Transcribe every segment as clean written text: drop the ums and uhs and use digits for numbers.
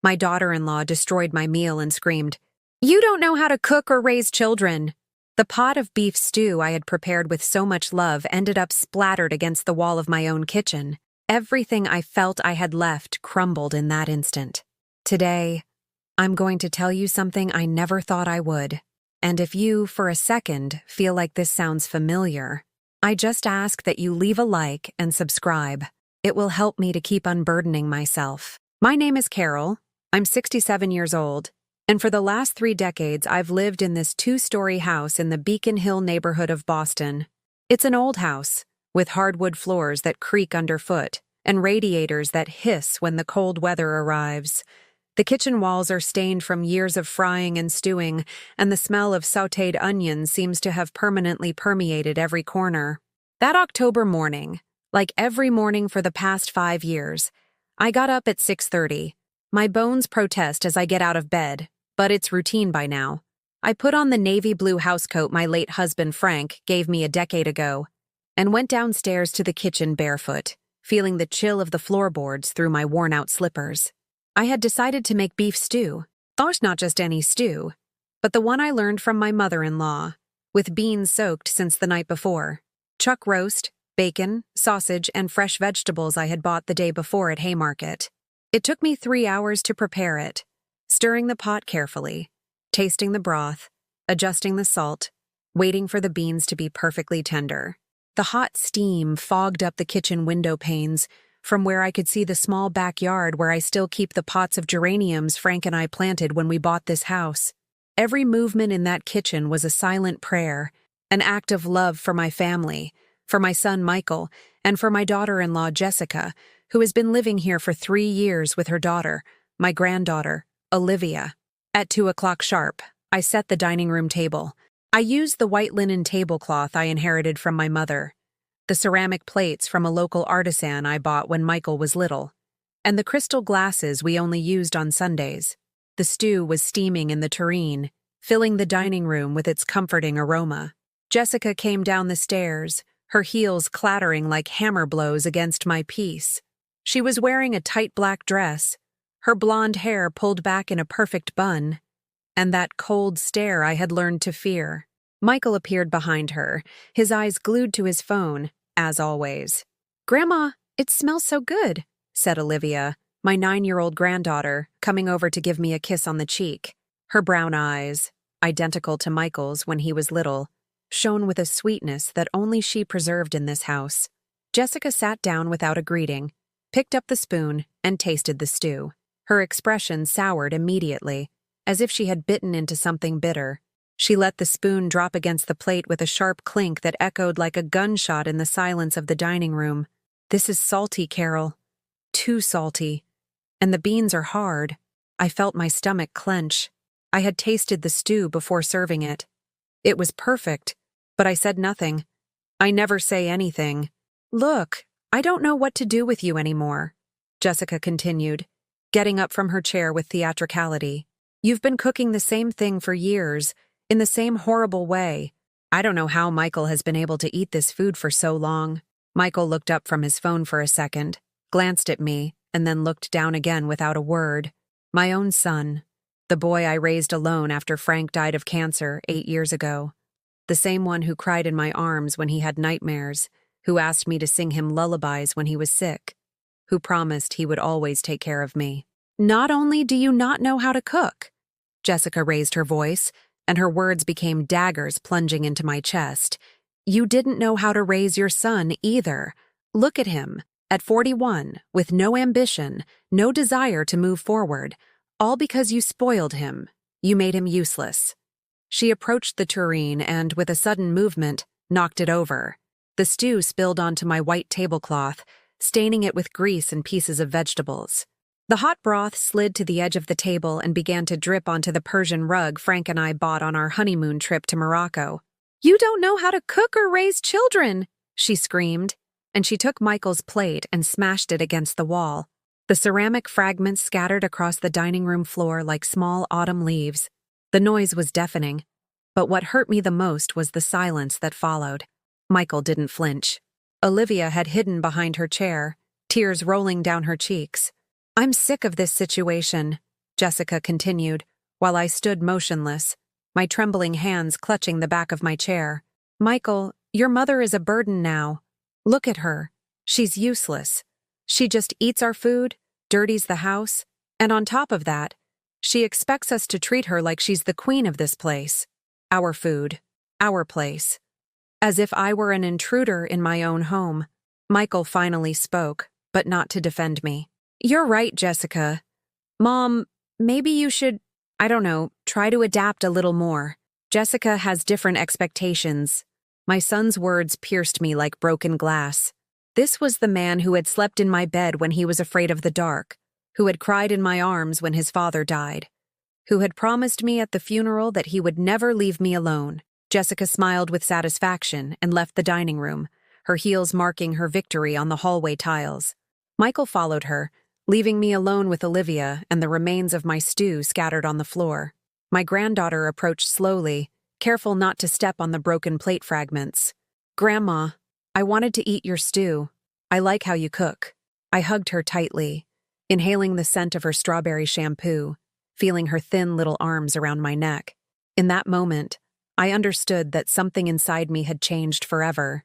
My daughter-in-law destroyed my meal and screamed, "You don't know how to cook or raise children!" The pot of beef stew I had prepared with so much love ended up splattered against the wall of my own kitchen. Everything I felt I had left crumbled in that instant. Today, I'm going to tell you something I never thought I would. And if you, for a second, feel like this sounds familiar, I just ask that you leave a like and subscribe. It will help me to keep unburdening myself. My name is Carol. I'm 67 years old. And for the last 3 decades, I've lived in this 2-story house in the Beacon Hill neighborhood of Boston. It's an old house, with hardwood floors that creak underfoot and radiators that hiss when the cold weather arrives. The kitchen walls are stained from years of frying and stewing, and the smell of sautéed onions seems to have permanently permeated every corner. That October morning, like every morning for the past 5 years, I got up at 6:30. My bones protest as I get out of bed, but it's routine by now. I put on the navy blue housecoat my late husband Frank gave me a decade ago, and went downstairs to the kitchen barefoot, feeling the chill of the floorboards through my worn-out slippers. I had decided to make beef stew. Thought not just any stew, but the one I learned from my mother-in-law, with beans soaked since the night before, chuck roast, bacon, sausage, and fresh vegetables I had bought the day before at Haymarket. It took me 3 hours to prepare it, stirring the pot carefully, tasting the broth, adjusting the salt, waiting for the beans to be perfectly tender. The hot steam fogged up the kitchen window panes, from where I could see the small backyard where I still keep the pots of geraniums Frank and I planted when we bought this house. Every movement in that kitchen was a silent prayer, an act of love for my family, for my son Michael, and for my daughter-in-law Jessica, who has been living here for 3 years with her daughter, my granddaughter, Olivia. At 2 o'clock sharp, I set the dining room table. I used the white linen tablecloth I inherited from my mother, the ceramic plates from a local artisan I bought when Michael was little, and the crystal glasses we only used on Sundays. The stew was steaming in the tureen, filling the dining room with its comforting aroma. Jessica came down the stairs, her heels clattering like hammer blows against my piece. She was wearing a tight black dress, her blonde hair pulled back in a perfect bun, and that cold stare I had learned to fear. Michael appeared behind her, his eyes glued to his phone, as always. "Grandma, it smells so good," said Olivia, my 9-year-old granddaughter, coming over to give me a kiss on the cheek. Her brown eyes, identical to Michael's when he was little, shone with a sweetness that only she preserved in this house. Jessica sat down without a greeting, picked up the spoon, and tasted the stew. Her expression soured immediately, as if she had bitten into something bitter. She let the spoon drop against the plate with a sharp clink that echoed like a gunshot in the silence of the dining room. "This is salty, Carol. Too salty. And the beans are hard." I felt my stomach clench. I had tasted the stew before serving it. It was perfect, but I said nothing. I never say anything. "Look, I don't know what to do with you anymore," Jessica continued, getting up from her chair with theatricality. "You've been cooking the same thing for years, in the same horrible way. I don't know how Michael has been able to eat this food for so long." Michael looked up from his phone for a second, glanced at me, and then looked down again without a word. My own son, the boy I raised alone after Frank died of cancer 8 years ago. The same one who cried in my arms when he had nightmares, who asked me to sing him lullabies when he was sick, who promised he would always take care of me. "Not only do you not know how to cook," Jessica raised her voice, and her words became daggers plunging into my chest, "you didn't know how to raise your son either. Look at him, at 41, with no ambition, no desire to move forward, all because you spoiled him. You made him useless." She approached the tureen and, with a sudden movement, knocked it over. The stew spilled onto my white tablecloth, staining it with grease and pieces of vegetables. The hot broth slid to the edge of the table and began to drip onto the Persian rug Frank and I bought on our honeymoon trip to Morocco. "You don't know how to cook or raise children," she screamed, and she took Michael's plate and smashed it against the wall. The ceramic fragments scattered across the dining room floor like small autumn leaves. The noise was deafening, but what hurt me the most was the silence that followed. Michael didn't flinch. Olivia had hidden behind her chair, tears rolling down her cheeks. "I'm sick of this situation," Jessica continued, while I stood motionless, my trembling hands clutching the back of my chair. Michael, your mother is a burden now. Look at her. She's useless. She just eats our food, dirties the house, and on top of that, she expects us to treat her like she's the queen of this place. Our food. Our place. As if I were an intruder in my own home. Michael finally spoke, but not to defend me. You're right, Jessica. Mom, maybe you should, I don't know, try to adapt a little more. Jessica has different expectations. My son's words pierced me like broken glass. This was the man who had slept in my bed when he was afraid of the dark, who had cried in my arms when his father died, who had promised me at the funeral that he would never leave me alone. Jessica smiled with satisfaction and left the dining room, her heels marking her victory on the hallway tiles. Michael followed her, leaving me alone with Olivia and the remains of my stew scattered on the floor. My granddaughter approached slowly, careful not to step on the broken plate fragments. Grandma, I wanted to eat your stew. I like how you cook. I hugged her tightly, inhaling the scent of her strawberry shampoo, feeling her thin little arms around my neck. In that moment, I understood that something inside me had changed forever.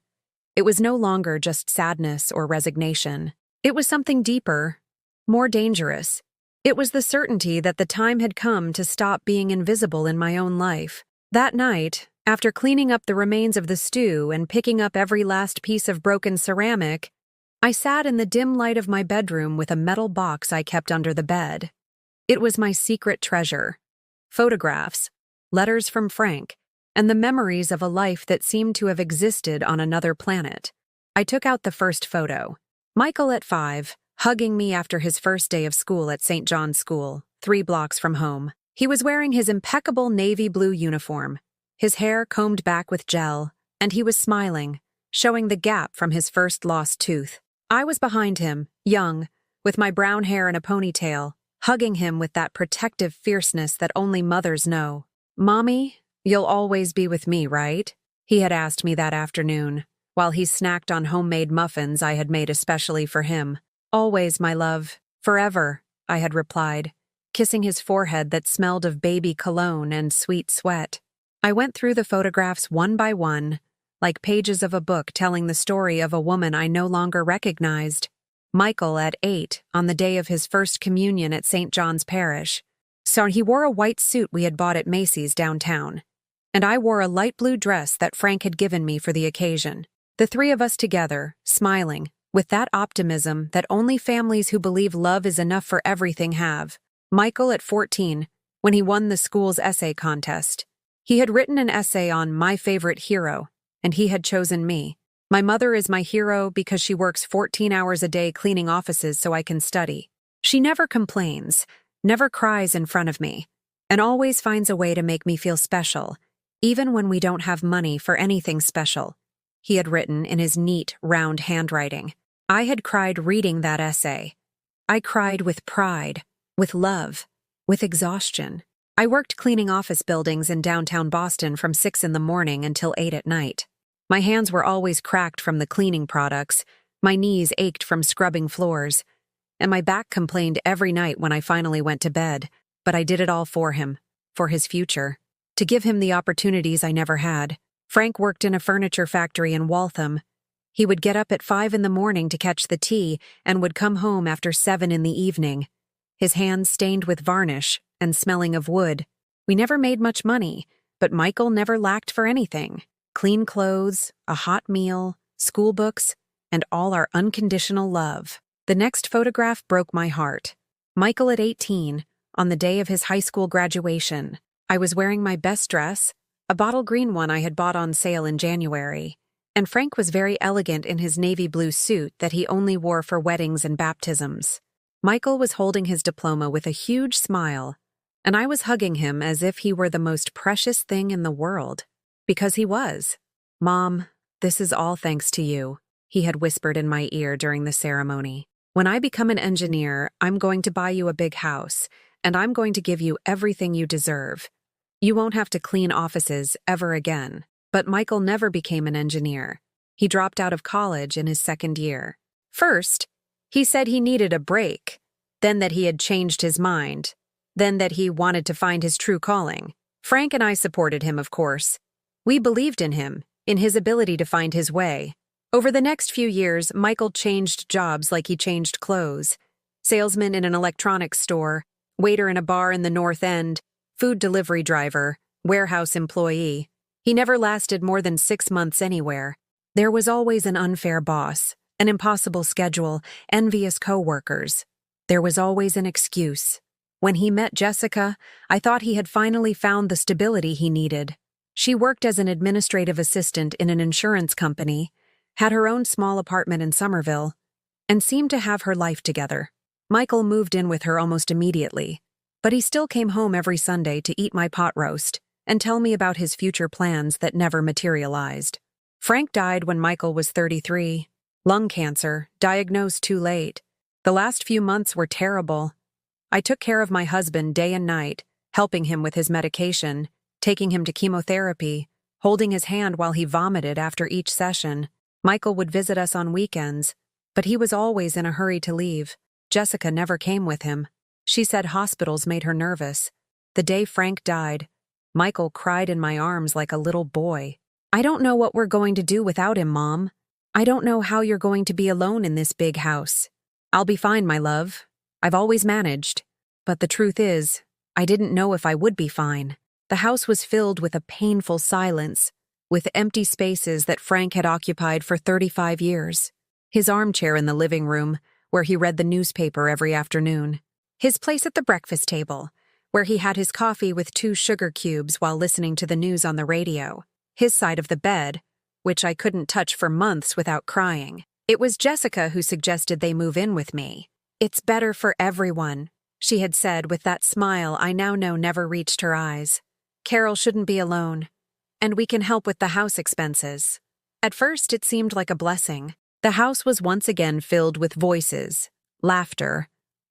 It was no longer just sadness or resignation. It was something deeper, more dangerous. It was the certainty that the time had come to stop being invisible in my own life. That night, after cleaning up the remains of the stew and picking up every last piece of broken ceramic, I sat in the dim light of my bedroom with a metal box I kept under the bed. It was my secret treasure. Photographs, letters from Frank, and the memories of a life that seemed to have existed on another planet. I took out the first photo. Michael at 5, hugging me after his first day of school at St. John's School, 3 blocks from home. He was wearing his impeccable navy blue uniform, his hair combed back with gel, and he was smiling, showing the gap from his first lost tooth. I was behind him, young, with my brown hair in a ponytail, hugging him with that protective fierceness that only mothers know. Mommy, you'll always be with me, right? He had asked me that afternoon, while he snacked on homemade muffins I had made especially for him. Always, my love. Forever, I had replied, kissing his forehead that smelled of baby cologne and sweet sweat. I went through the photographs one by one, like pages of a book telling the story of a woman I no longer recognized. Michael at 8, on the day of his first communion at St. John's Parish. So he wore a white suit we had bought at Macy's downtown, and I wore a light blue dress that Frank had given me for the occasion. The 3 of us together, smiling, with that optimism that only families who believe love is enough for everything have. Michael at 14, when he won the school's essay contest. He had written an essay on my favorite hero, and he had chosen me. My mother is my hero because she works 14 hours a day cleaning offices so I can study. She never complains, never cries in front of me, and always finds a way to make me feel special, even when we don't have money for anything special, he had written in his neat, round handwriting. I had cried reading that essay. I cried with pride, with love, with exhaustion. I worked cleaning office buildings in downtown Boston from 6 in the morning until 8 at night. My hands were always cracked from the cleaning products, my knees ached from scrubbing floors, and my back complained every night when I finally went to bed. But I did it all for him, for his future, to give him the opportunities I never had. Frank worked in a furniture factory in Waltham. He would get up at 5 in the morning to catch the tea and would come home after 7 in the evening, his hands stained with varnish and smelling of wood. We never made much money, but Michael never lacked for anything. Clean clothes, a hot meal, school books, and all our unconditional love. The next photograph broke my heart. Michael at 18, on the day of his high school graduation. I was wearing my best dress, a bottle green one I had bought on sale in January, and Frank was very elegant in his navy blue suit that he only wore for weddings and baptisms. Michael was holding his diploma with a huge smile, and I was hugging him as if he were the most precious thing in the world. Because he was. Mom, this is all thanks to you, he had whispered in my ear during the ceremony. When I become an engineer, I'm going to buy you a big house, and I'm going to give you everything you deserve. You won't have to clean offices ever again. But Michael never became an engineer. He dropped out of college in his second year. First, he said he needed a break, then that he had changed his mind, then that he wanted to find his true calling. Frank and I supported him, of course. We believed in him, in his ability to find his way. Over the next few years, Michael changed jobs like he changed clothes. Salesman in an electronics store, waiter in a bar in the North End, food delivery driver, warehouse employee. He never lasted more than 6 months anywhere. There was always an unfair boss, an impossible schedule, envious co-workers. There was always an excuse. When he met Jessica, I thought he had finally found the stability he needed. She worked as an administrative assistant in an insurance company, had her own small apartment in Somerville, and seemed to have her life together. Michael moved in with her almost immediately, but he still came home every Sunday to eat my pot roast and tell me about his future plans that never materialized. Frank died when Michael was 33. Lung cancer, diagnosed too late. The last few months were terrible. I took care of my husband day and night, helping him with his medication, taking him to chemotherapy, holding his hand while he vomited after each session. Michael would visit us on weekends, but he was always in a hurry to leave. Jessica never came with him. She said hospitals made her nervous. The day Frank died, Michael cried in my arms like a little boy. "I don't know what we're going to do without him, Mom. I don't know how you're going to be alone in this big house." "I'll be fine, my love. I've always managed." But the truth is, I didn't know if I would be fine. The house was filled with a painful silence, with empty spaces that Frank had occupied for 35 years. His armchair in the living room, where he read the newspaper every afternoon. His place at the breakfast table, where he had his coffee with 2 sugar cubes while listening to the news on the radio. His side of the bed, which I couldn't touch for months without crying. It was Jessica who suggested they move in with me. "It's better for everyone," she had said with that smile I now know never reached her eyes. "Carol shouldn't be alone, and we can help with the house expenses." At first, it seemed like a blessing. The house was once again filled with voices, laughter,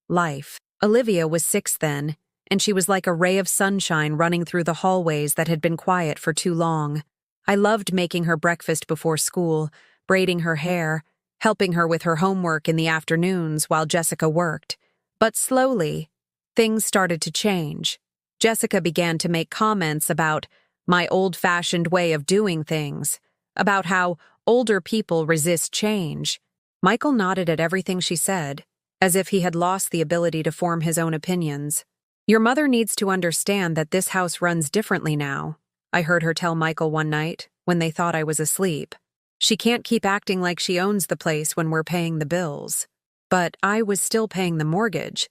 life. Olivia was 6 then, and she was like a ray of sunshine running through the hallways that had been quiet for too long. I loved making her breakfast before school, braiding her hair, helping her with her homework in the afternoons while Jessica worked. But slowly, things started to change. Jessica began to make comments about my old-fashioned way of doing things, about how older people resist change. Michael nodded at everything she said, as if he had lost the ability to form his own opinions. "Your mother needs to understand that this house runs differently now," I heard her tell Michael one night when they thought I was asleep. "She can't keep acting like she owns the place when we're paying the bills." But I was still paying the mortgage.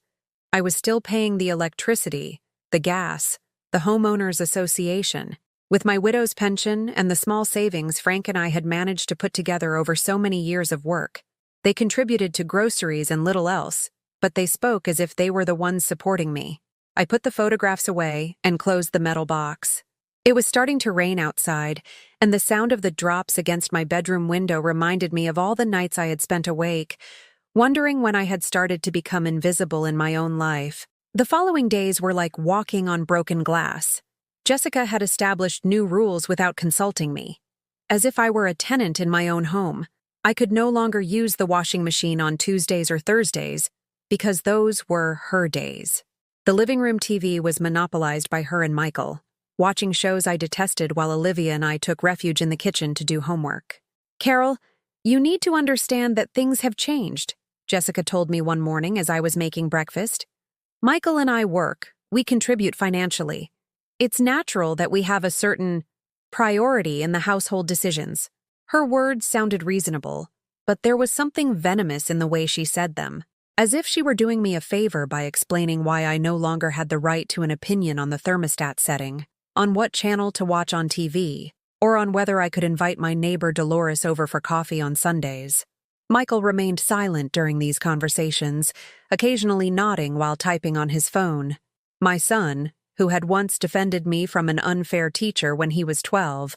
I was still paying the electricity, the gas, the homeowners association. With my widow's pension and the small savings Frank and I had managed to put together over so many years of work, they contributed to groceries and little else, but they spoke as if they were the ones supporting me. I put the photographs away and closed the metal box. It was starting to rain outside, and the sound of the drops against my bedroom window reminded me of all the nights I had spent awake, wondering when I had started to become invisible in my own life. The following days were like walking on broken glass. Jessica had established new rules without consulting me, as if I were a tenant in my own home. I could no longer use the washing machine on Tuesdays or Thursdays, because those were her days. The living room TV was monopolized by her and Michael, watching shows I detested while Olivia and I took refuge in the kitchen to do homework. "Carol, you need to understand that things have changed," Jessica told me one morning as I was making breakfast. "Michael and I work. We contribute financially. It's natural that we have a certain priority in the household decisions." Her words sounded reasonable, but there was something venomous in the way she said them, as if she were doing me a favor by explaining why I no longer had the right to an opinion on the thermostat setting, on what channel to watch on TV, or on whether I could invite my neighbor Dolores over for coffee on Sundays. Michael remained silent during these conversations, occasionally nodding while typing on his phone. My son, who had once defended me from an unfair teacher when he was 12,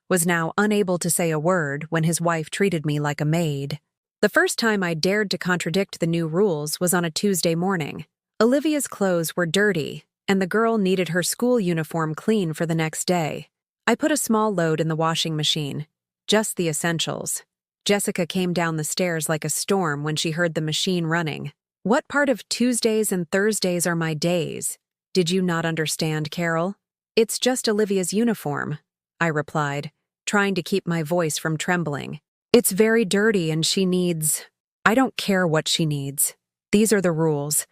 was now unable to say a word when his wife treated me like a maid. The first time I dared to contradict the new rules was on a Tuesday morning. Olivia's clothes were dirty, and the girl needed her school uniform clean for the next day. I put a small load in the washing machine, just the essentials. Jessica came down the stairs like a storm when she heard the machine running. "What part of Tuesdays and Thursdays are my days?" Did you not understand, Carol? It's just Olivia's uniform, I replied, trying to keep my voice from trembling. It's very dirty and she needs… I don't care what she needs. These are the rules.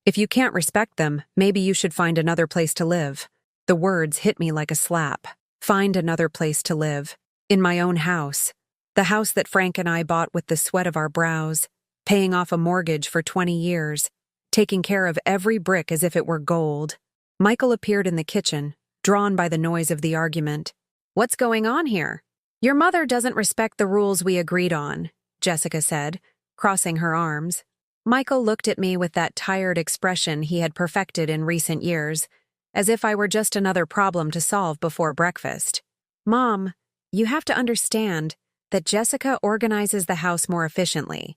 If you can't respect them, maybe you should find another place to live. The words hit me like a slap. Find another place to live. In my own house. The house that Frank and I bought with the sweat of our brows, paying off a mortgage for 20 years, taking care of every brick as if it were gold. Michael appeared in the kitchen, drawn by the noise of the argument. What's going on here? Your mother doesn't respect the rules we agreed on, Jessica said, crossing her arms. Michael looked at me with that tired expression he had perfected in recent years, as if I were just another problem to solve before breakfast. Mom, you have to understand that Jessica organizes the house more efficiently.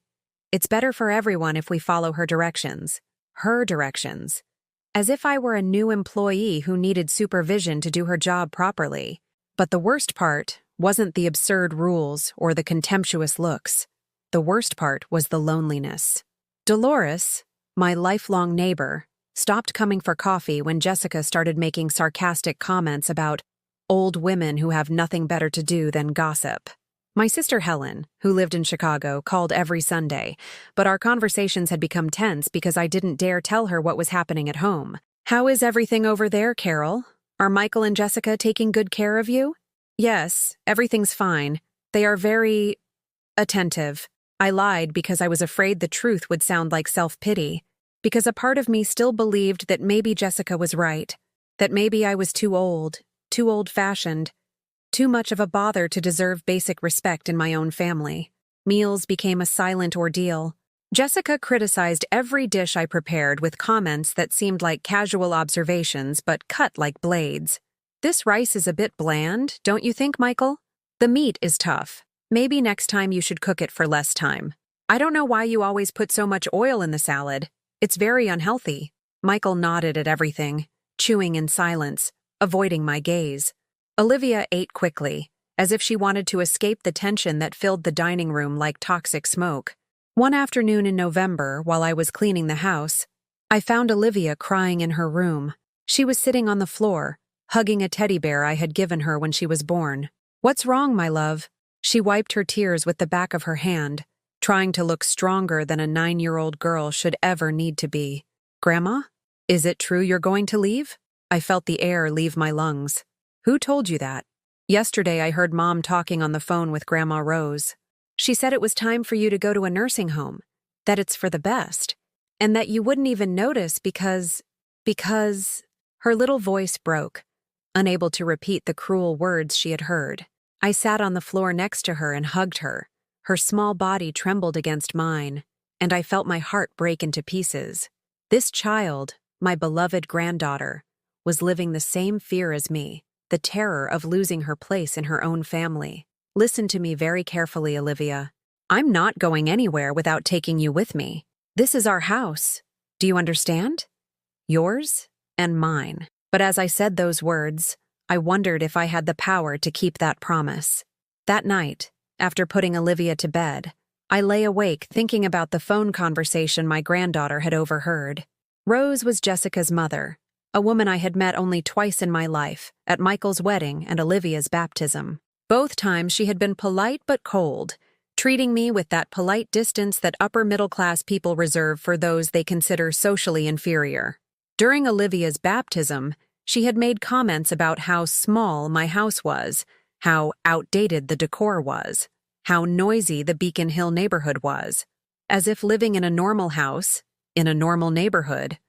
It's better for everyone if we follow her directions. Her directions. As if I were a new employee who needed supervision to do her job properly. But the worst part wasn't the absurd rules or the contemptuous looks. The worst part was the loneliness. Dolores, my lifelong neighbor, stopped coming for coffee when Jessica started making sarcastic comments about old women who have nothing better to do than gossip. My sister Helen, who lived in Chicago, called every Sunday, but our conversations had become tense because I didn't dare tell her what was happening at home. How is everything over there, Carol? Are Michael and Jessica taking good care of you? Yes, everything's fine. They are very attentive. I lied because I was afraid the truth would sound like self-pity, because a part of me still believed that maybe Jessica was right, that maybe I was too old-fashioned, too much of a bother to deserve basic respect in my own family. Meals became a silent ordeal. Jessica criticized every dish I prepared with comments that seemed like casual observations but cut like blades. This rice is a bit bland, don't you think, Michael? The meat is tough. Maybe next time you should cook it for less time. I don't know why you always put so much oil in the salad. It's very unhealthy. Michael nodded at everything, chewing in silence, avoiding my gaze. Olivia ate quickly, as if she wanted to escape the tension that filled the dining room like toxic smoke. One afternoon in November, while I was cleaning the house, I found Olivia crying in her room. She was sitting on the floor, hugging a teddy bear I had given her when she was born. What's wrong, my love? She wiped her tears with the back of her hand, trying to look stronger than a 9-year-old girl should ever need to be. Grandma? Is it true you're going to leave? I felt the air leave my lungs. Who told you that? Yesterday I heard Mom talking on the phone with Grandma Rose. She said it was time for you to go to a nursing home, that it's for the best, and that you wouldn't even notice because… Her little voice broke, unable to repeat the cruel words she had heard. I sat on the floor next to her and hugged her. Her small body trembled against mine, and I felt my heart break into pieces. This child, my beloved granddaughter, was living the same fear as me, the terror of losing her place in her own family. Listen to me very carefully, Olivia. I'm not going anywhere without taking you with me. This is our house. Do you understand? Yours and mine. But as I said those words, I wondered if I had the power to keep that promise. That night, after putting Olivia to bed, I lay awake thinking about the phone conversation my granddaughter had overheard. Rose was Jessica's mother, a woman I had met only twice in my life, at Michael's wedding and Olivia's baptism. Both times she had been polite but cold, treating me with that polite distance that upper-middle-class people reserve for those they consider socially inferior. During Olivia's baptism, she had made comments about how small my house was, how outdated the decor was, how noisy the Beacon Hill neighborhood was, as if living in a normal house, in a normal neighborhood,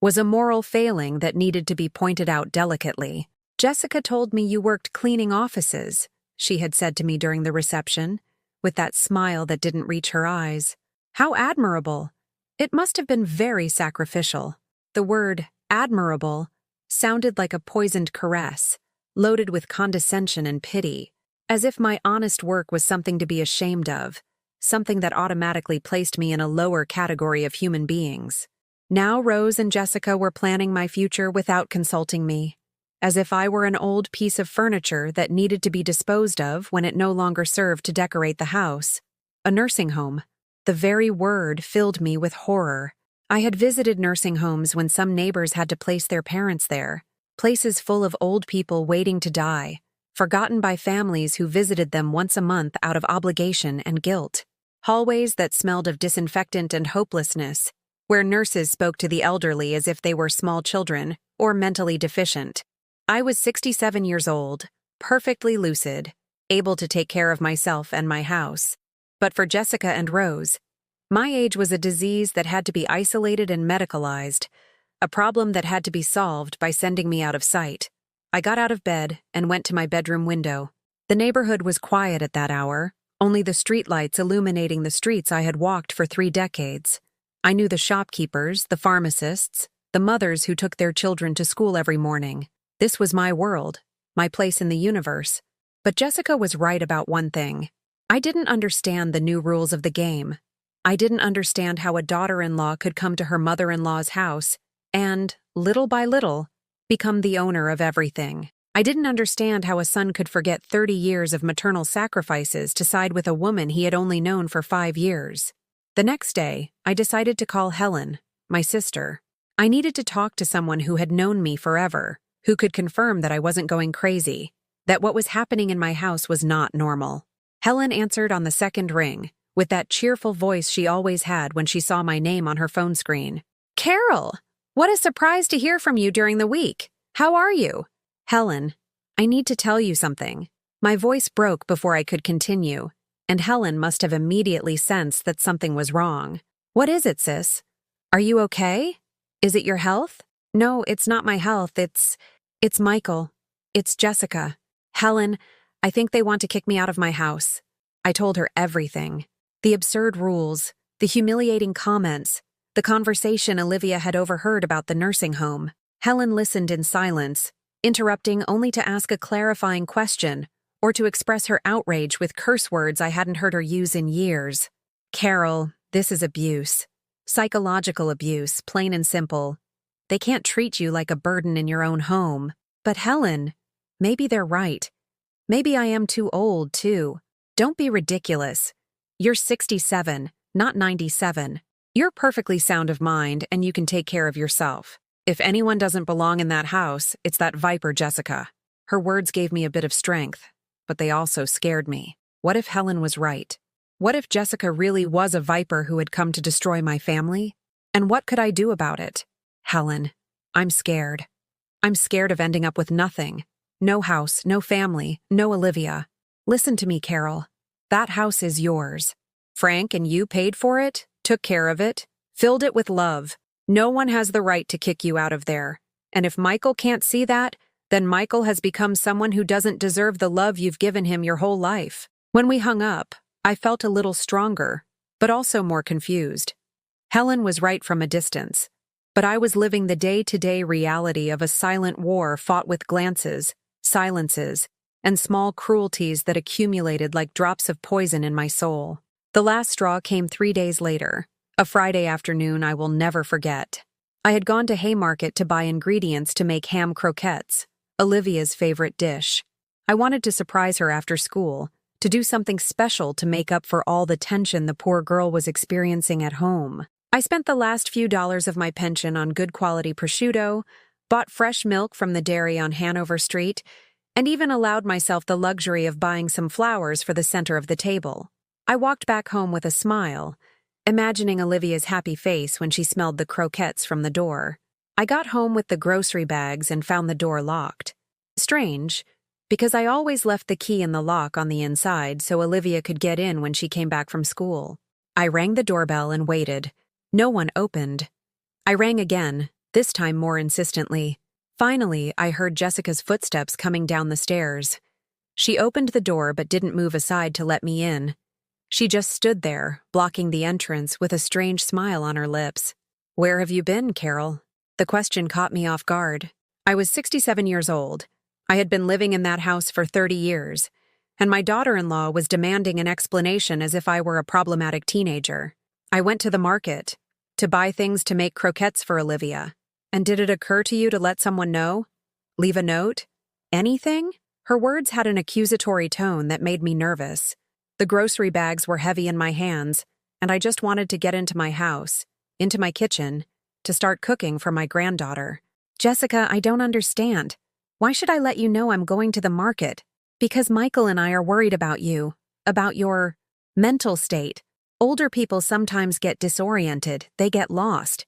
was a moral failing that needed to be pointed out delicately. Jessica told me you worked cleaning offices, she had said to me during the reception, with that smile that didn't reach her eyes. How admirable! It must have been very sacrificial. The word admirable sounded like a poisoned caress, loaded with condescension and pity, as if my honest work was something to be ashamed of, something that automatically placed me in a lower category of human beings. Now Rose and Jessica were planning my future without consulting me, as if I were an old piece of furniture that needed to be disposed of when it no longer served to decorate the house. A nursing home. The very word filled me with horror. I had visited nursing homes when some neighbors had to place their parents there, places full of old people waiting to die, forgotten by families who visited them once a month out of obligation and guilt. Hallways that smelled of disinfectant and hopelessness, where nurses spoke to the elderly as if they were small children or mentally deficient. I was 67 years old, perfectly lucid, able to take care of myself and my house. But for Jessica and Rose, my age was a disease that had to be isolated and medicalized, a problem that had to be solved by sending me out of sight. I got out of bed and went to my bedroom window. The neighborhood was quiet at that hour, only the streetlights illuminating the streets I had walked for 3 decades. I knew the shopkeepers, the pharmacists, the mothers who took their children to school every morning. This was my world, my place in the universe. But Jessica was right about one thing. I didn't understand the new rules of the game. I didn't understand how a daughter-in-law could come to her mother-in-law's house and, little by little, become the owner of everything. I didn't understand how a son could forget 30 years of maternal sacrifices to side with a woman he had only known for 5 years. The next day, I decided to call Helen, my sister. I needed to talk to someone who had known me forever, who could confirm that I wasn't going crazy, that what was happening in my house was not normal. Helen answered on the second ring, with that cheerful voice she always had when she saw my name on her phone screen. "Carol! What a surprise to hear from you during the week. How are you?" "Helen, I need to tell you something." My voice broke before I could continue, and Helen must have immediately sensed that something was wrong. "What is it, sis? Are you okay? Is it your health?" "No, it's not my health. It's Michael. It's Jessica." "Helen, I think they want to kick me out of my house." I told her everything. The absurd rules, the humiliating comments, the conversation Olivia had overheard about the nursing home. Helen listened in silence, interrupting only to ask a clarifying question or to express her outrage with curse words I hadn't heard her use in years. "Carol, this is abuse. Psychological abuse, plain and simple. They can't treat you like a burden in your own home." "But Helen, maybe they're right. Maybe I am too old, too. Don't be ridiculous. You're 67, not 97. You're perfectly sound of mind and you can take care of yourself. If anyone doesn't belong in that house, it's that viper Jessica." Her words gave me a bit of strength, but they also scared me. What if Helen was right? What if Jessica really was a viper who had come to destroy my family? And what could I do about it? "Helen, I'm scared. I'm scared of ending up with nothing. No house, no family, no Olivia. Listen to me, Carol. That house is yours. Frank and you paid for it, took care of it, filled it with love. No one has the right to kick you out of there. And if Michael can't see that, then Michael has become someone who doesn't deserve the love you've given him your whole life." When we hung up, I felt a little stronger, but also more confused. Helen was right from a distance, but I was living the day-to-day reality of a silent war fought with glances, silences, and small cruelties that accumulated like drops of poison in my soul. The last straw came 3 days later, a Friday afternoon I will never forget. I had gone to Haymarket to buy ingredients to make ham croquettes, Olivia's favorite dish. I wanted to surprise her after school, to do something special to make up for all the tension the poor girl was experiencing at home. I spent the last few dollars of my pension on good quality prosciutto, bought fresh milk from the dairy on Hanover Street, and even allowed myself the luxury of buying some flowers for the center of the table. I walked back home with a smile, imagining Olivia's happy face when she smelled the croquettes from the door. I got home with the grocery bags and found the door locked. Strange, because I always left the key in the lock on the inside so Olivia could get in when she came back from school. I rang the doorbell and waited. No one opened. I rang again, this time more insistently. Finally, I heard Jessica's footsteps coming down the stairs. She opened the door but didn't move aside to let me in. She just stood there, blocking the entrance with a strange smile on her lips. "Where have you been, Carol?" The question caught me off guard. I was 67 years old. I had been living in that house for 30 years, and my daughter-in-law was demanding an explanation as if I were a problematic teenager. "I went to the market to buy things to make croquettes for Olivia. And did it occur to you to let someone know? Leave a note? Anything?" Her words had an accusatory tone that made me nervous. The grocery bags were heavy in my hands, and I just wanted to get into my house, into my kitchen, to start cooking for my granddaughter. Jessica, I don't understand. Why should I let you know I'm going to the market? Because Michael and I are worried about you, about your mental state. Older people sometimes get disoriented, they get lost.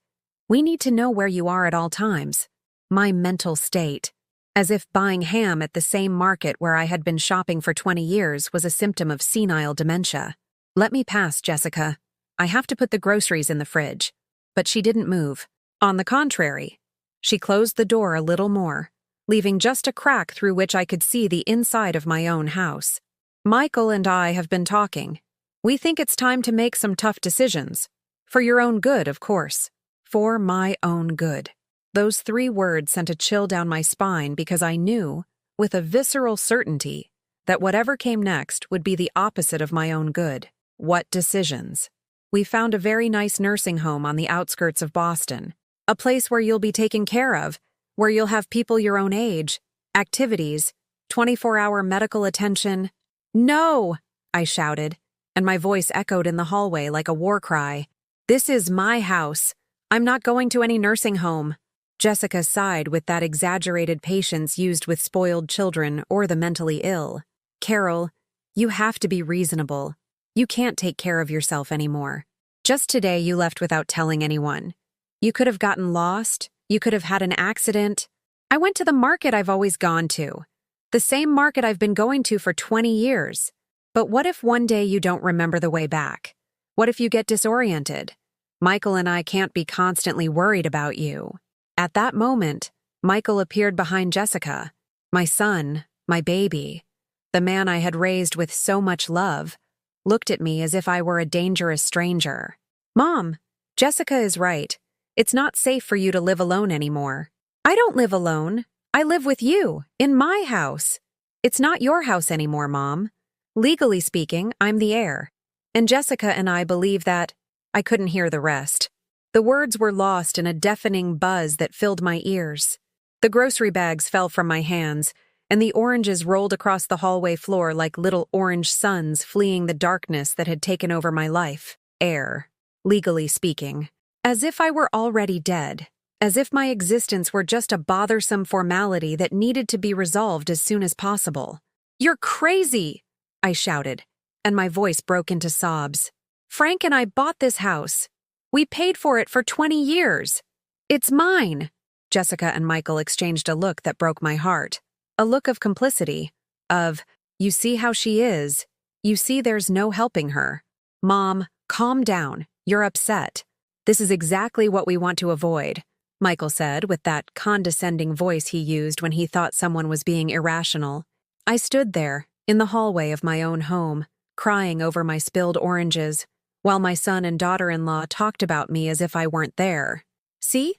We need to know where you are at all times. My mental state. As if buying ham at the same market where I had been shopping for 20 years was a symptom of senile dementia. Let me pass, Jessica. I have to put the groceries in the fridge. But she didn't move. On the contrary, she closed the door a little more, leaving just a crack through which I could see the inside of my own house. Michael and I have been talking. We think it's time to make some tough decisions. For your own good, of course. For my own good. Those 3 words sent a chill down my spine because I knew, with a visceral certainty, that whatever came next would be the opposite of my own good. What decisions? We found a very nice nursing home on the outskirts of Boston. A place where you'll be taken care of, where you'll have people your own age, activities, 24-hour medical attention. No! I shouted, and my voice echoed in the hallway like a war cry. This is my house. I'm not going to any nursing home. Jessica sighed with that exaggerated patience used with spoiled children or the mentally ill. Carol, you have to be reasonable. You can't take care of yourself anymore. Just today you left without telling anyone. You could have gotten lost. You could have had an accident. I went to the market I've always gone to. The same market I've been going to for 20 years. But what if one day you don't remember the way back? What if you get disoriented? Michael and I can't be constantly worried about you. At that moment, Michael appeared behind Jessica, my son, my baby, the man I had raised with so much love, looked at me as if I were a dangerous stranger. Mom, Jessica is right. It's not safe for you to live alone anymore. I don't live alone. I live with you, in my house. It's not your house anymore, Mom. Legally speaking, I'm the heir. And Jessica and I believe that. I couldn't hear the rest. The words were lost in a deafening buzz that filled my ears. The grocery bags fell from my hands, and the oranges rolled across the hallway floor like little orange suns fleeing the darkness that had taken over my life. Heir, legally speaking. As if I were already dead. As if my existence were just a bothersome formality that needed to be resolved as soon as possible. You're crazy! I shouted, and my voice broke into sobs. Frank and I bought this house. We paid for it for 20 years. It's mine. Jessica and Michael exchanged a look that broke my heart. A look of complicity. Of, you see how she is. You see there's no helping her. Mom, calm down. You're upset. This is exactly what we want to avoid, Michael said with that condescending voice he used when he thought someone was being irrational. I stood there, in the hallway of my own home, crying over my spilled oranges, while my son and daughter-in-law talked about me as if I weren't there. See?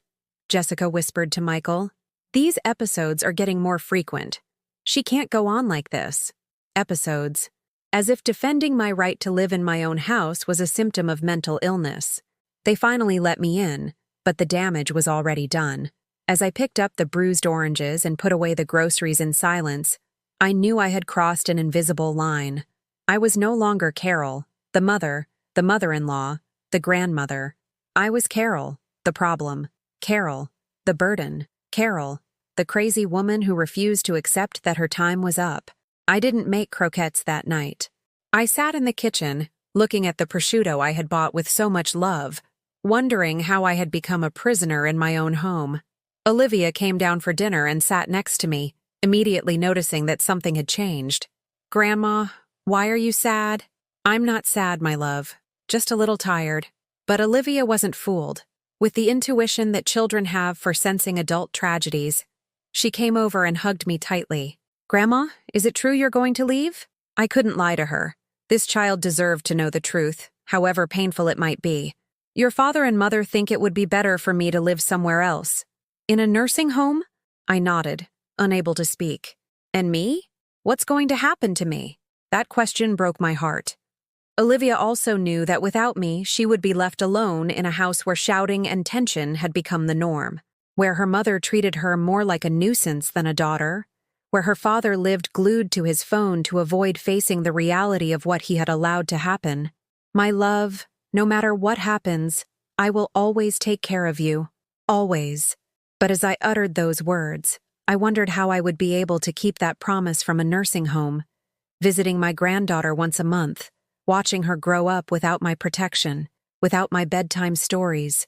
Jessica whispered to Michael. These episodes are getting more frequent. She can't go on like this. Episodes. As if defending my right to live in my own house was a symptom of mental illness. They finally let me in, but the damage was already done. As I picked up the bruised oranges and put away the groceries in silence, I knew I had crossed an invisible line. I was no longer Carol, the mother, the mother-in-law, the grandmother. I was Carol, the problem. Carol, the burden. Carol, the crazy woman who refused to accept that her time was up. I didn't make croquettes that night. I sat in the kitchen, looking at the prosciutto I had bought with so much love, wondering how I had become a prisoner in my own home. Olivia came down for dinner and sat next to me, immediately noticing that something had changed. Grandma, why are you sad? I'm not sad, my love. Just a little tired. But Olivia wasn't fooled. With the intuition that children have for sensing adult tragedies, she came over and hugged me tightly. Grandma, is it true you're going to leave? I couldn't lie to her. This child deserved to know the truth, however painful it might be. Your father and mother think it would be better for me to live somewhere else. In a nursing home? I nodded, unable to speak. And me? What's going to happen to me? That question broke my heart. Olivia also knew that without me, she would be left alone in a house where shouting and tension had become the norm, where her mother treated her more like a nuisance than a daughter, where her father lived glued to his phone to avoid facing the reality of what he had allowed to happen. My love, no matter what happens, I will always take care of you. Always. But as I uttered those words, I wondered how I would be able to keep that promise from a nursing home, visiting my granddaughter once a month, watching her grow up without my protection, without my bedtime stories,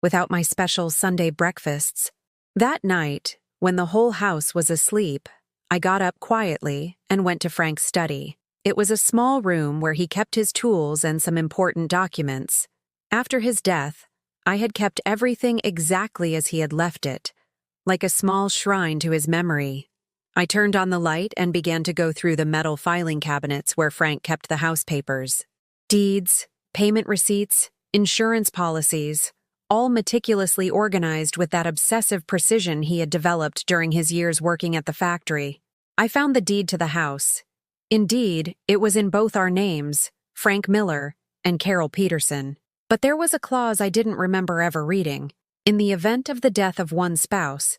without my special Sunday breakfasts. That night, when the whole house was asleep, I got up quietly and went to Frank's study. It was a small room where he kept his tools and some important documents. After his death, I had kept everything exactly as he had left it, like a small shrine to his memory. I turned on the light and began to go through the metal filing cabinets where Frank kept the house papers. Deeds, payment receipts, insurance policies, all meticulously organized with that obsessive precision he had developed during his years working at the factory. I found the deed to the house. Indeed, it was in both our names, Frank Miller and Carol Peterson. But there was a clause I didn't remember ever reading. In the event of the death of one spouse,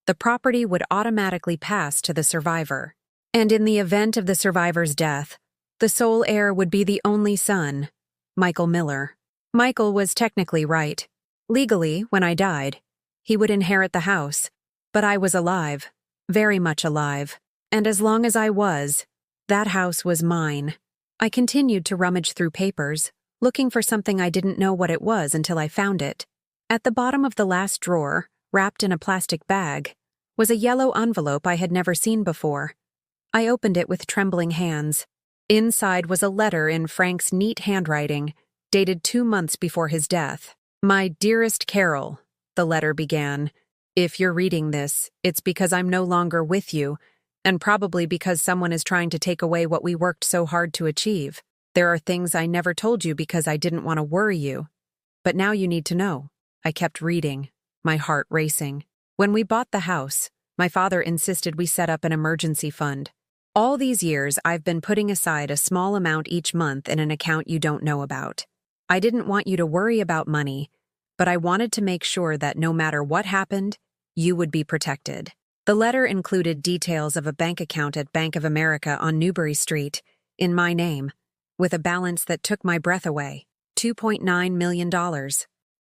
the property would automatically pass to the survivor. And in the event of the survivor's death, the sole heir would be the only son, Michael Miller. Michael was technically right. Legally, when I died, he would inherit the house. But I was alive, very much alive. And as long as I was, that house was mine. I continued to rummage through papers, looking for something I didn't know what it was until I found it. At the bottom of the last drawer, wrapped in a plastic bag, was a yellow envelope I had never seen before. I opened it with trembling hands. Inside was a letter in Frank's neat handwriting, dated 2 months before his death. "My dearest Carol," the letter began. "If you're reading this, it's because I'm no longer with you, and probably because someone is trying to take away what we worked so hard to achieve. There are things I never told you because I didn't want to worry you. But now you need to know." I kept reading, my heart racing. "When we bought the house, my father insisted we set up an emergency fund. All these years, I've been putting aside a small amount each month in an account you don't know about. I didn't want you to worry about money, but I wanted to make sure that no matter what happened, you would be protected." The letter included details of a bank account at Bank of America on Newbury Street, in my name, with a balance that took my breath away, $2.9 million.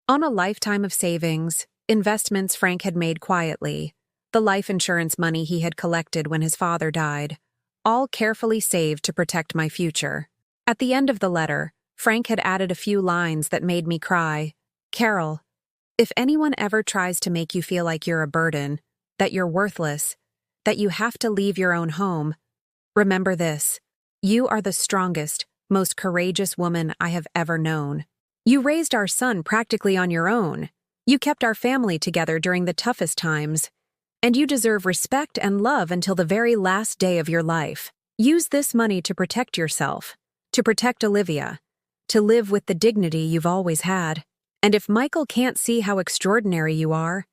On a lifetime of savings, investments Frank had made quietly, the life insurance money he had collected when his father died, all carefully saved to protect my future. At the end of the letter, Frank had added a few lines that made me cry. "Carol, if anyone ever tries to make you feel like you're a burden, that you're worthless, that you have to leave your own home, remember this. You are the strongest, most courageous woman I have ever known. You raised our son practically on your own. You kept our family together during the toughest times. And you deserve respect and love until the very last day of your life. Use this money to protect yourself, to protect Olivia, to live with the dignity you've always had. And if Michael can't see how extraordinary you are,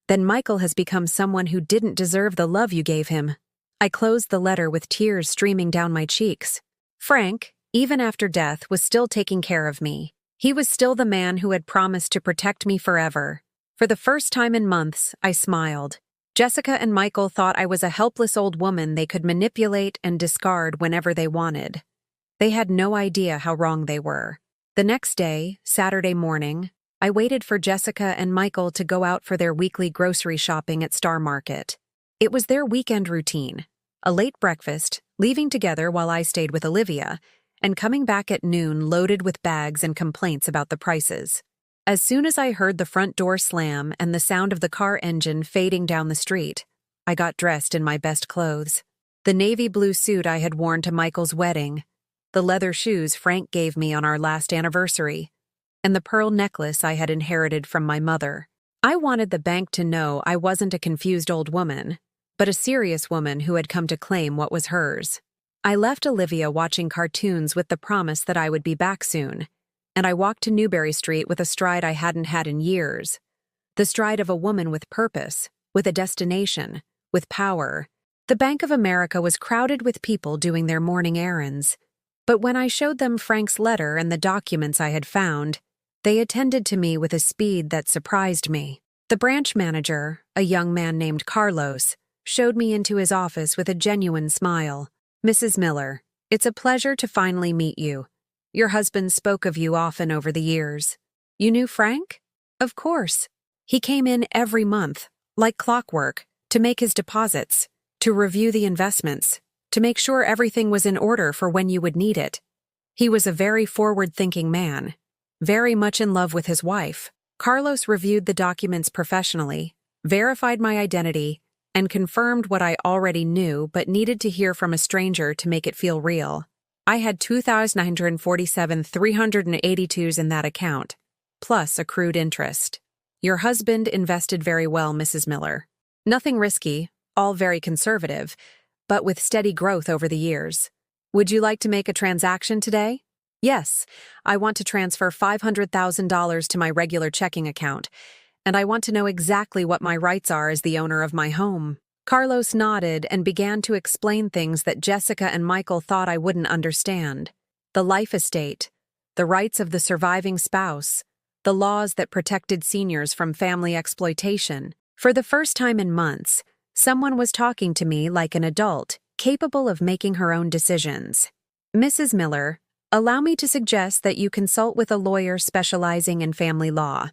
then Michael has become someone who didn't deserve the love you gave him." I closed the letter with tears streaming down my cheeks. Frank, even after death, was still taking care of me. He was still the man who had promised to protect me forever. For the first time in months, I smiled. Jessica and Michael thought I was a helpless old woman they could manipulate and discard whenever they wanted. They had no idea how wrong they were. The next day, Saturday morning, I waited for Jessica and Michael to go out for their weekly grocery shopping at Star Market. It was their weekend routine, a late breakfast, leaving together while I stayed with Olivia, and coming back at noon loaded with bags and complaints about the prices. As soon as I heard the front door slam and the sound of the car engine fading down the street, I got dressed in my best clothes. The navy blue suit I had worn to Michael's wedding, the leather shoes Frank gave me on our last anniversary, and the pearl necklace I had inherited from my mother. I wanted the bank to know I wasn't a confused old woman, but a serious woman who had come to claim what was hers. I left Olivia watching cartoons with the promise that I would be back soon, and I walked to Newbury Street with a stride I hadn't had in years. The stride of a woman with purpose, with a destination, with power. The Bank of America was crowded with people doing their morning errands, but when I showed them Frank's letter and the documents I had found, they attended to me with a speed that surprised me. The branch manager, a young man named Carlos, showed me into his office with a genuine smile. "Mrs. Miller, it's a pleasure to finally meet you. Your husband spoke of you often over the years." You knew Frank? Of course. He came in every month, like clockwork, to make his deposits, to review the investments, to make sure everything was in order for when you would need it. He was a very forward-thinking man, very much in love with his wife. Carlos reviewed the documents professionally, verified my identity, and confirmed what I already knew but needed to hear from a stranger to make it feel real. I had 2,947 382s in that account, plus accrued interest. Your husband invested very well, Mrs. Miller. Nothing risky, all very conservative, but with steady growth over the years. Would you like to make a transaction today? Yes, I want to transfer $500,000 to my regular checking account, and I want to know exactly what my rights are as the owner of my home. Carlos nodded and began to explain things that Jessica and Michael thought I wouldn't understand. The life estate, the rights of the surviving spouse, the laws that protected seniors from family exploitation. For the first time in months, someone was talking to me like an adult, capable of making her own decisions. Mrs. Miller, allow me to suggest that you consult with a lawyer specializing in family law.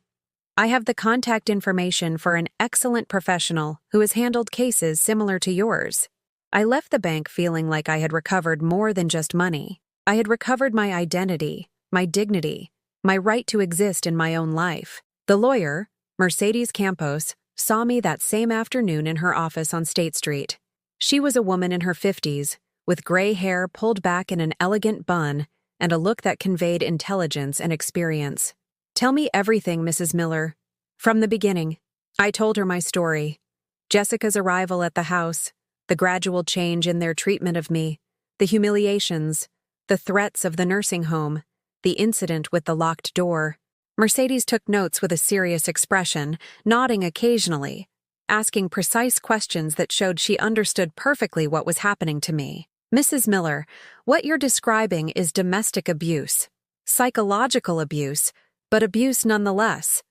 I have the contact information for an excellent professional who has handled cases similar to yours. I left the bank feeling like I had recovered more than just money. I had recovered my identity, my dignity, my right to exist in my own life. The lawyer, Mercedes Campos, saw me that same afternoon in her office on State Street. She was a woman in her 50s, with gray hair pulled back in an elegant bun and a look that conveyed intelligence and experience. Tell me everything, Mrs. Miller. From the beginning. I told her my story. Jessica's arrival at the house, the gradual change in their treatment of me, the humiliations, the threats of the nursing home, the incident with the locked door. Mercedes took notes with a serious expression, nodding occasionally, asking precise questions that showed she understood perfectly what was happening to me. Mrs. Miller, what you're describing is domestic abuse, psychological abuse, but abuse nonetheless.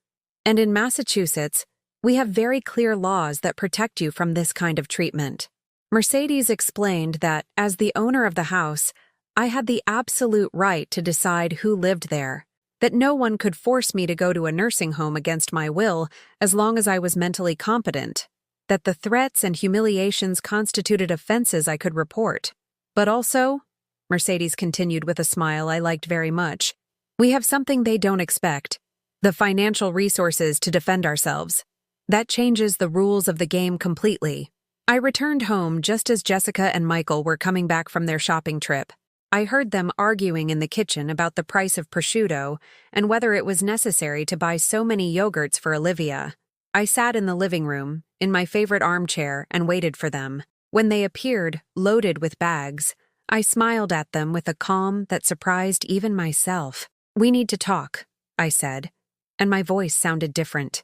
And in Massachusetts, we have very clear laws that protect you from this kind of treatment. Mercedes explained that, as the owner of the house, I had the absolute right to decide who lived there, that no one could force me to go to a nursing home against my will as long as I was mentally competent, that the threats and humiliations constituted offenses I could report. But also, Mercedes continued with a smile I liked very much, we have something they don't expect, the financial resources to defend ourselves. That changes the rules of the game completely. I returned home just as Jessica and Michael were coming back from their shopping trip. I heard them arguing in the kitchen about the price of prosciutto and whether it was necessary to buy so many yogurts for Olivia. I sat in the living room, in my favorite armchair, and waited for them. When they appeared, loaded with bags, I smiled at them with a calm that surprised even myself. We need to talk, I said, and my voice sounded different,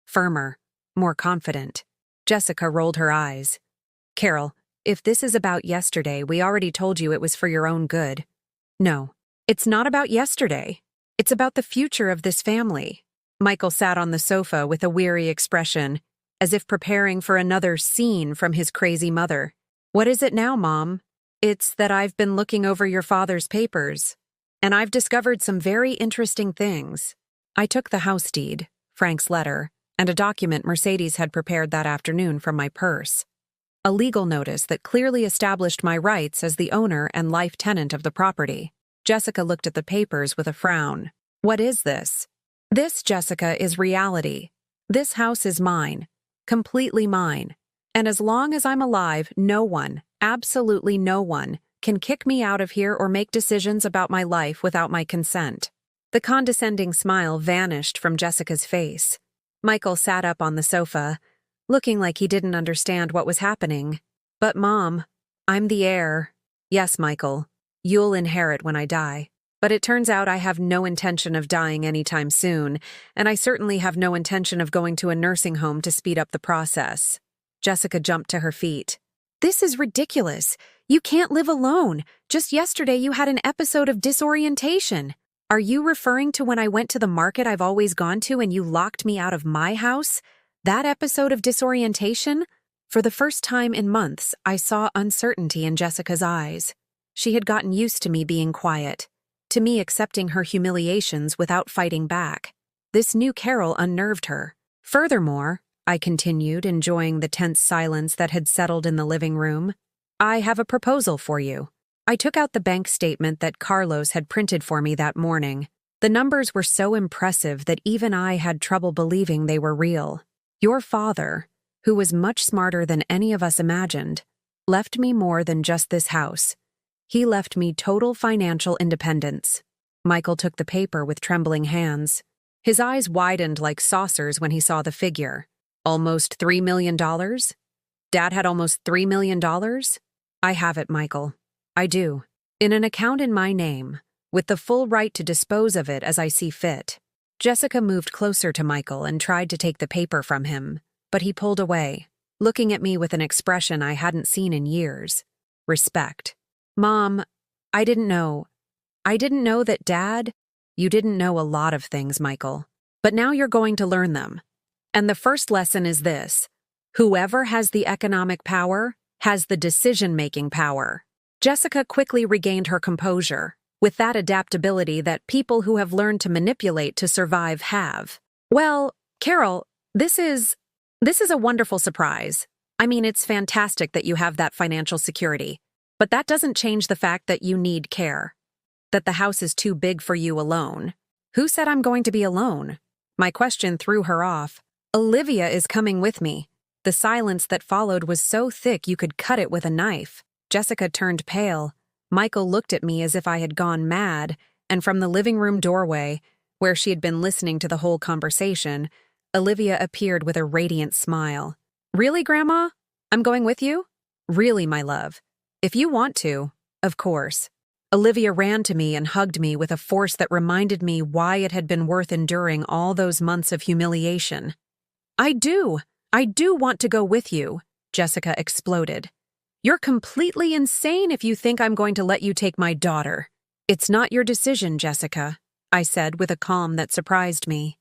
firmer, more confident. Jessica rolled her eyes. Carol, if this is about yesterday, we already told you it was for your own good. No, it's not about yesterday. It's about the future of this family. Michael sat on the sofa with a weary expression, as if preparing for another scene from his crazy mother. What is it now, Mom? It's that I've been looking over your father's papers, and I've discovered some very interesting things. I took the house deed, Frank's letter, and a document Mercedes had prepared that afternoon from my purse. A legal notice that clearly established my rights as the owner and life tenant of the property. Jessica looked at the papers with a frown. What is this? This, Jessica, is reality. This house is mine, completely mine. And as long as I'm alive, no one, absolutely no one, can kick me out of here or make decisions about my life without my consent. The condescending smile vanished from Jessica's face. Michael sat up on the sofa, looking like he didn't understand what was happening. But Mom, I'm the heir. Yes, Michael, you'll inherit when I die. But it turns out I have no intention of dying anytime soon, and I certainly have no intention of going to a nursing home to speed up the process. Jessica jumped to her feet. This is ridiculous. You can't live alone. Just yesterday you had an episode of disorientation. Are you referring to when I went to the market I've always gone to and you locked me out of my house? That episode of disorientation? For the first time in months, I saw uncertainty in Jessica's eyes. She had gotten used to me being quiet, to me accepting her humiliations without fighting back. This new Carol unnerved her. Furthermore, I continued, enjoying the tense silence that had settled in the living room, I have a proposal for you. I took out the bank statement that Carlos had printed for me that morning. The numbers were so impressive that even I had trouble believing they were real. Your father, who was much smarter than any of us imagined, left me more than just this house. He left me total financial independence. Michael took the paper with trembling hands. His eyes widened like saucers when he saw the figure. Almost $3 million? Dad had almost $3 million? I have it, Michael. I do. In an account in my name, with the full right to dispose of it as I see fit. Jessica moved closer to Michael and tried to take the paper from him, but he pulled away, looking at me with an expression I hadn't seen in years. Respect. Mom, I didn't know. I didn't know that Dad... You didn't know a lot of things, Michael. But now you're going to learn them. And the first lesson is this. Whoever has the economic power has the decision-making power. Jessica quickly regained her composure, with that adaptability that people who have learned to manipulate to survive have. Well, Carol, this is a wonderful surprise. I mean, it's fantastic that you have that financial security. But that doesn't change the fact that you need care. That the house is too big for you alone. Who said I'm going to be alone? My question threw her off. Olivia is coming with me. The silence that followed was so thick you could cut it with a knife. Jessica turned pale. Michael looked at me as if I had gone mad, and from the living room doorway, where she had been listening to the whole conversation, Olivia appeared with a radiant smile. Really, Grandma? I'm going with you? Really, my love. If you want to, of course. Olivia ran to me and hugged me with a force that reminded me why it had been worth enduring all those months of humiliation. I do want to go with you, Jessica exploded. You're completely insane if you think I'm going to let you take my daughter. It's not your decision, Jessica, I said with a calm that surprised me.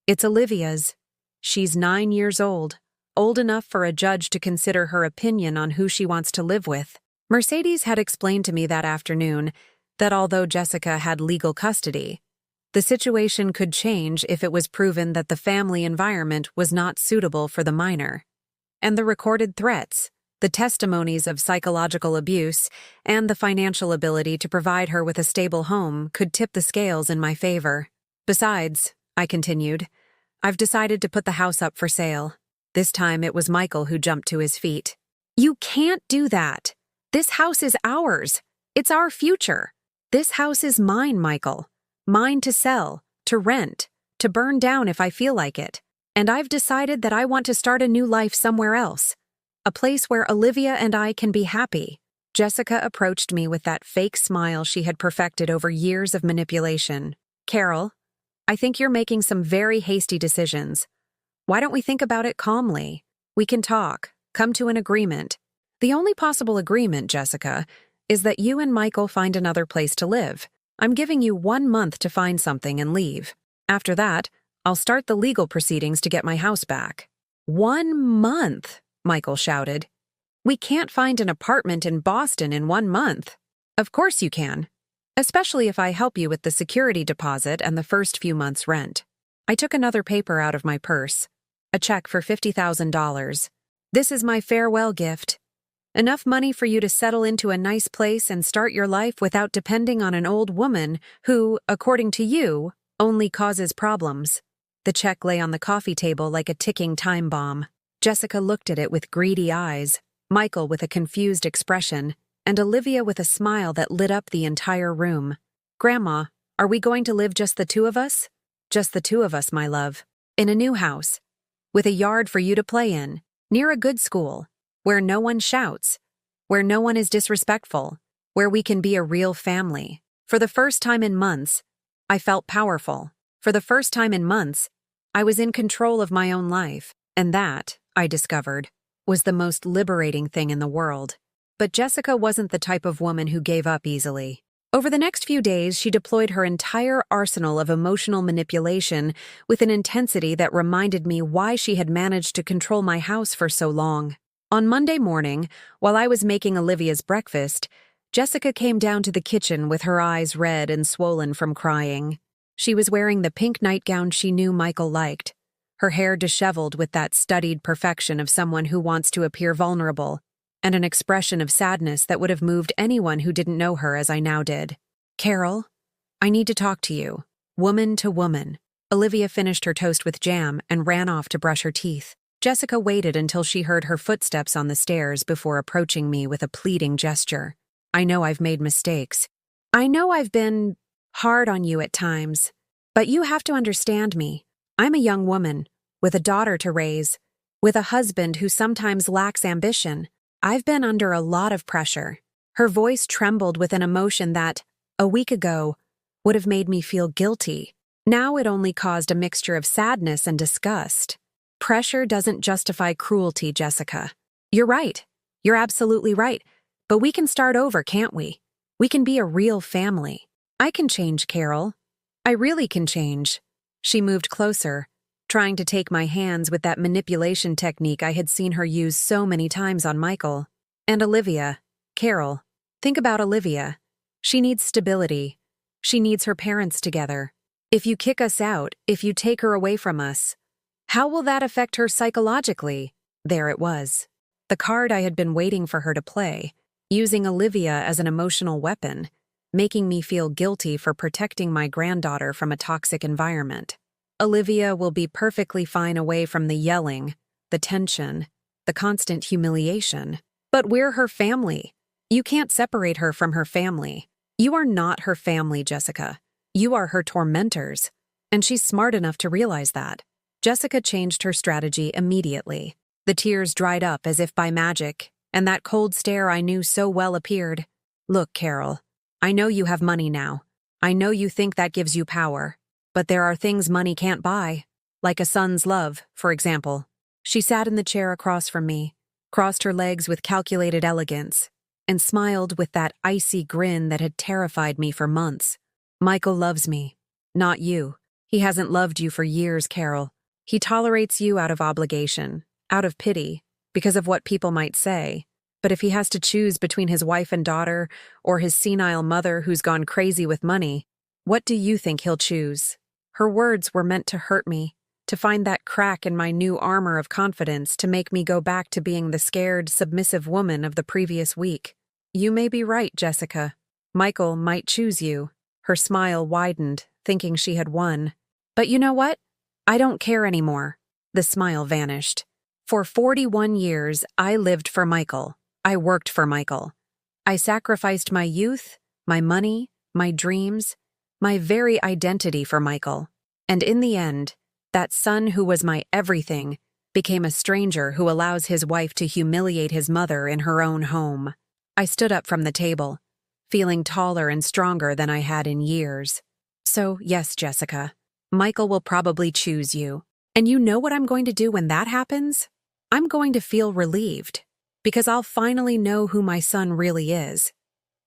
It's Olivia's. She's 9 years old enough for a judge to consider her opinion on who she wants to live with. Mercedes had explained to me that afternoon that although Jessica had legal custody, the situation could change if it was proven that the family environment was not suitable for the minor. And the recorded threats, the testimonies of psychological abuse, and the financial ability to provide her with a stable home could tip the scales in my favor. Besides, I continued, I've decided to put the house up for sale. This time it was Michael who jumped to his feet. You can't do that. This house is ours. It's our future. This house is mine, Michael. Mine to sell, to rent, to burn down if I feel like it. And I've decided that I want to start a new life somewhere else. A place where Olivia and I can be happy. Jessica approached me with that fake smile she had perfected over years of manipulation. Carol, I think you're making some very hasty decisions. Why don't we think about it calmly? We can talk, come to an agreement. The only possible agreement, Jessica, is that you and Michael find another place to live. I'm giving you 1 month to find something and leave. After that, I'll start the legal proceedings to get my house back. 1 month, Michael shouted. We can't find an apartment in Boston in 1 month. Of course you can, especially if I help you with the security deposit and the first few months' rent. I took another paper out of my purse, a check for $50,000. This is my farewell gift. Enough money for you to settle into a nice place and start your life without depending on an old woman who, according to you, only causes problems. The check lay on the coffee table like a ticking time bomb. Jessica looked at it with greedy eyes, Michael with a confused expression, and Olivia with a smile that lit up the entire room. Grandma, are we going to live just the two of us? Just the two of us, my love. In a new house. With a yard for you to play in. Near a good school. Where no one shouts, where no one is disrespectful, where we can be a real family. For the first time in months, I felt powerful. For the first time in months, I was in control of my own life, and that, I discovered, was the most liberating thing in the world. But Jessica wasn't the type of woman who gave up easily. Over the next few days, she deployed her entire arsenal of emotional manipulation with an intensity that reminded me why she had managed to control my house for so long. On Monday morning, while I was making Olivia's breakfast, Jessica came down to the kitchen with her eyes red and swollen from crying. She was wearing the pink nightgown she knew Michael liked, her hair disheveled with that studied perfection of someone who wants to appear vulnerable, and an expression of sadness that would have moved anyone who didn't know her as I now did. "Carol, I need to talk to you, woman to woman." Olivia finished her toast with jam and ran off to brush her teeth. Jessica waited until she heard her footsteps on the stairs before approaching me with a pleading gesture. "I know I've made mistakes. I know I've been hard on you at times, but you have to understand me. I'm a young woman, with a daughter to raise, with a husband who sometimes lacks ambition. I've been under a lot of pressure." Her voice trembled with an emotion that, a week ago, would have made me feel guilty. Now it only caused a mixture of sadness and disgust. "Pressure doesn't justify cruelty, Jessica. You're right. You're absolutely right. But we can start over, can't we? We can be a real family. I can change, Carol. I really can change." She moved closer, trying to take my hands with that manipulation technique I had seen her use so many times on Michael. "And Olivia, Carol, think about Olivia. She needs stability. She needs her parents together. If you kick us out, if you take her away from us, how will that affect her psychologically?" There it was. The card I had been waiting for her to play, using Olivia as an emotional weapon, making me feel guilty for protecting my granddaughter from a toxic environment. Olivia will be perfectly fine away from the yelling, the tension, the constant humiliation. But we're her family. You can't separate her from her family. You are not her family, Jessica. You are her tormentors. And she's smart enough to realize that. Jessica changed her strategy immediately. The tears dried up as if by magic, and that cold stare I knew so well appeared. "Look, Carol, I know you have money now. I know you think that gives you power. But there are things money can't buy, like a son's love, for example." She sat in the chair across from me, crossed her legs with calculated elegance, and smiled with that icy grin that had terrified me for months. "Michael loves me, not you. He hasn't loved you for years, Carol. He tolerates you out of obligation, out of pity, because of what people might say. But if he has to choose between his wife and daughter or his senile mother who's gone crazy with money, what do you think he'll choose?" Her words were meant to hurt me, to find that crack in my new armor of confidence to make me go back to being the scared, submissive woman of the previous week. "You may be right, Jessica. Michael might choose you." Her smile widened, thinking she had won. "But you know what? I don't care anymore." The smile vanished. For 41 years, I lived for Michael. I worked for Michael. I sacrificed my youth, my money, my dreams, my very identity for Michael. And in the end, that son who was my everything became a stranger who allows his wife to humiliate his mother in her own home. I stood up from the table, feeling taller and stronger than I had in years. "So, yes, Jessica, Michael will probably choose you. And you know what I'm going to do when that happens? I'm going to feel relieved, because I'll finally know who my son really is.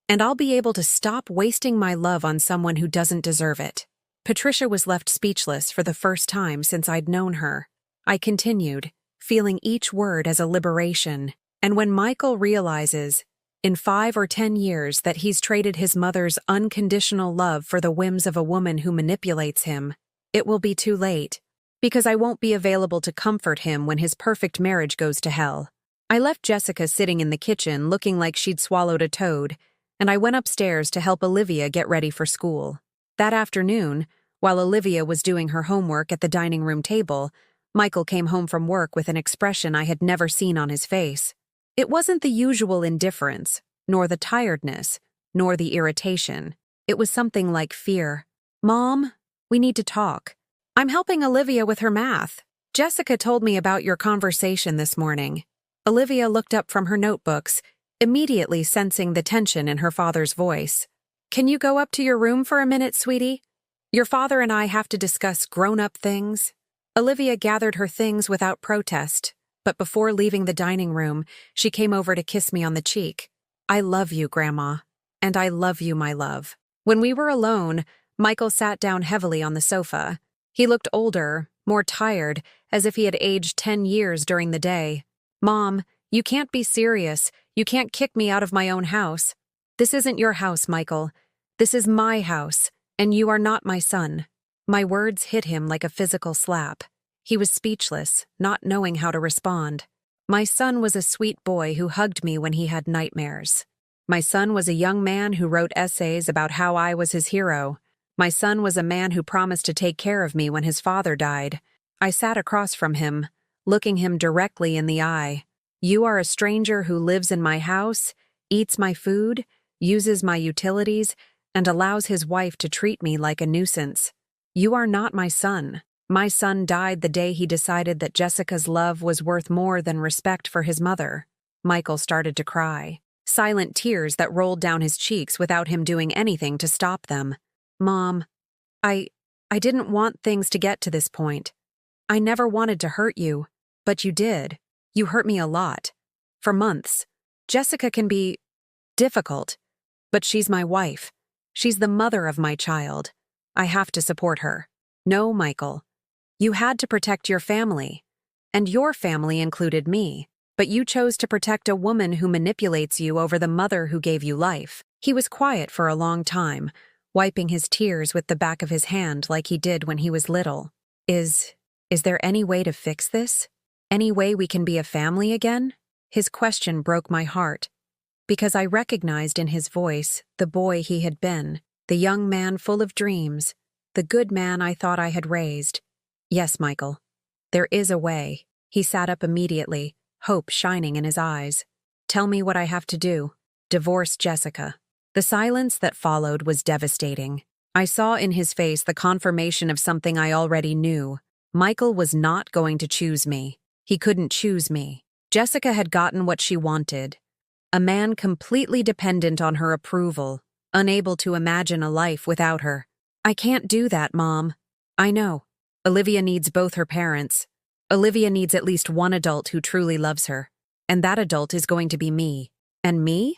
And I'll be able to stop wasting my love on someone who doesn't deserve it." Patricia was left speechless for the first time since I'd known her. I continued, feeling each word as a liberation. "And when Michael realizes, in 5 or 10 years, that he's traded his mother's unconditional love for the whims of a woman who manipulates him, it will be too late, because I won't be available to comfort him when his perfect marriage goes to hell." I left Jessica sitting in the kitchen looking like she'd swallowed a toad, and I went upstairs to help Olivia get ready for school. That afternoon, while Olivia was doing her homework at the dining room table, Michael came home from work with an expression I had never seen on his face. It wasn't the usual indifference, nor the tiredness, nor the irritation. It was something like fear. "Mom, we need to talk. I'm helping Olivia with her math. Jessica told me about your conversation this morning." Olivia looked up from her notebooks, immediately sensing the tension in her father's voice. "Can you go up to your room for a minute, sweetie? Your father and I have to discuss grown-up things." Olivia gathered her things without protest, but before leaving the dining room, she came over to kiss me on the cheek. "I love you, Grandma, and I love you, my love." When we were alone, Michael sat down heavily on the sofa. He looked older, more tired, as if he had aged 10 years during the day. "Mom, you can't be serious. You can't kick me out of my own house. This isn't your house, Michael. This is my house, and you are not my son." My words hit him like a physical slap. He was speechless, not knowing how to respond. My son was a sweet boy who hugged me when he had nightmares. My son was a young man who wrote essays about how I was his hero. My son was a man who promised to take care of me when his father died. I sat across from him, looking him directly in the eye. You are a stranger who lives in my house, eats my food, uses my utilities, and allows his wife to treat me like a nuisance. You are not my son. My son died the day he decided that Jessica's love was worth more than respect for his mother. Michael started to cry, silent tears that rolled down his cheeks without him doing anything to stop them. Mom, I didn't want things to get to this point. I never wanted to hurt you, but you did. You hurt me a lot. For months. Jessica can be difficult, but she's my wife. She's the mother of my child. I have to support her. No, Michael. You had to protect your family. And your family included me. But you chose to protect a woman who manipulates you over the mother who gave you life. He was quiet for a long time, wiping his tears with the back of his hand like he did when he was little. Is there any way to fix this? Any way we can be a family again? His question broke my heart, because I recognized in his voice the boy he had been, the young man full of dreams, the good man I thought I had raised. Yes, Michael. There is a way. He sat up immediately, hope shining in his eyes. Tell me what I have to do. Divorce Jessica. The silence that followed was devastating. I saw in his face the confirmation of something I already knew. Michael was not going to choose me. He couldn't choose me. Jessica had gotten what she wanted. A man completely dependent on her approval, unable to imagine a life without her. I can't do that, Mom. I know. Olivia needs both her parents. Olivia needs at least one adult who truly loves her. And that adult is going to be me. And me?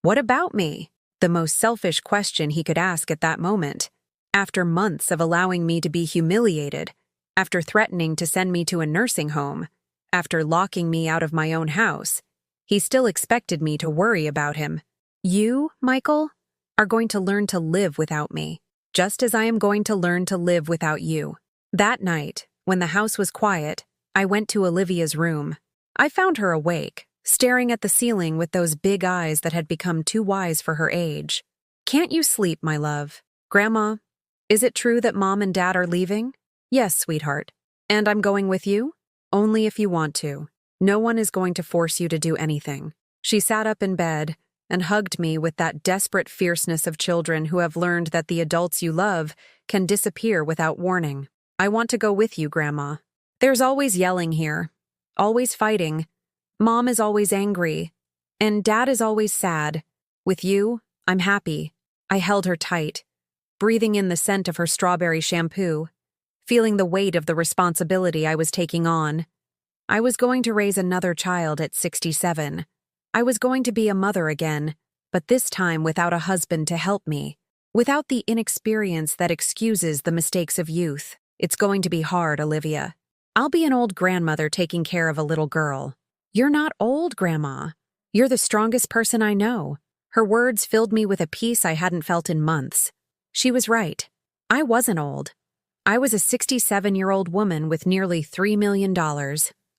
What about me? The most selfish question he could ask at that moment. After months of allowing me to be humiliated, after threatening to send me to a nursing home, after locking me out of my own house, he still expected me to worry about him. You, Michael, are going to learn to live without me, just as I am going to learn to live without you. That night, when the house was quiet, I went to Olivia's room. I found her awake, staring at the ceiling with those big eyes that had become too wise for her age. Can't you sleep, my love? Grandma, is it true that Mom and Dad are leaving? Yes, sweetheart. And I'm going with you? Only if you want to. No one is going to force you to do anything. She sat up in bed and hugged me with that desperate fierceness of children who have learned that the adults you love can disappear without warning. I want to go with you, Grandma. There's always yelling here, always fighting. Mom is always angry, and Dad is always sad. With you, I'm happy. I held her tight, breathing in the scent of her strawberry shampoo, feeling the weight of the responsibility I was taking on. I was going to raise another child at 67. I was going to be a mother again, but this time without a husband to help me, without the inexperience that excuses the mistakes of youth. It's going to be hard, Olivia. I'll be an old grandmother taking care of a little girl. You're not old, Grandma. You're the strongest person I know. Her words filled me with a peace I hadn't felt in months. She was right. I wasn't old. I was a 67-year-old woman with nearly $3 million,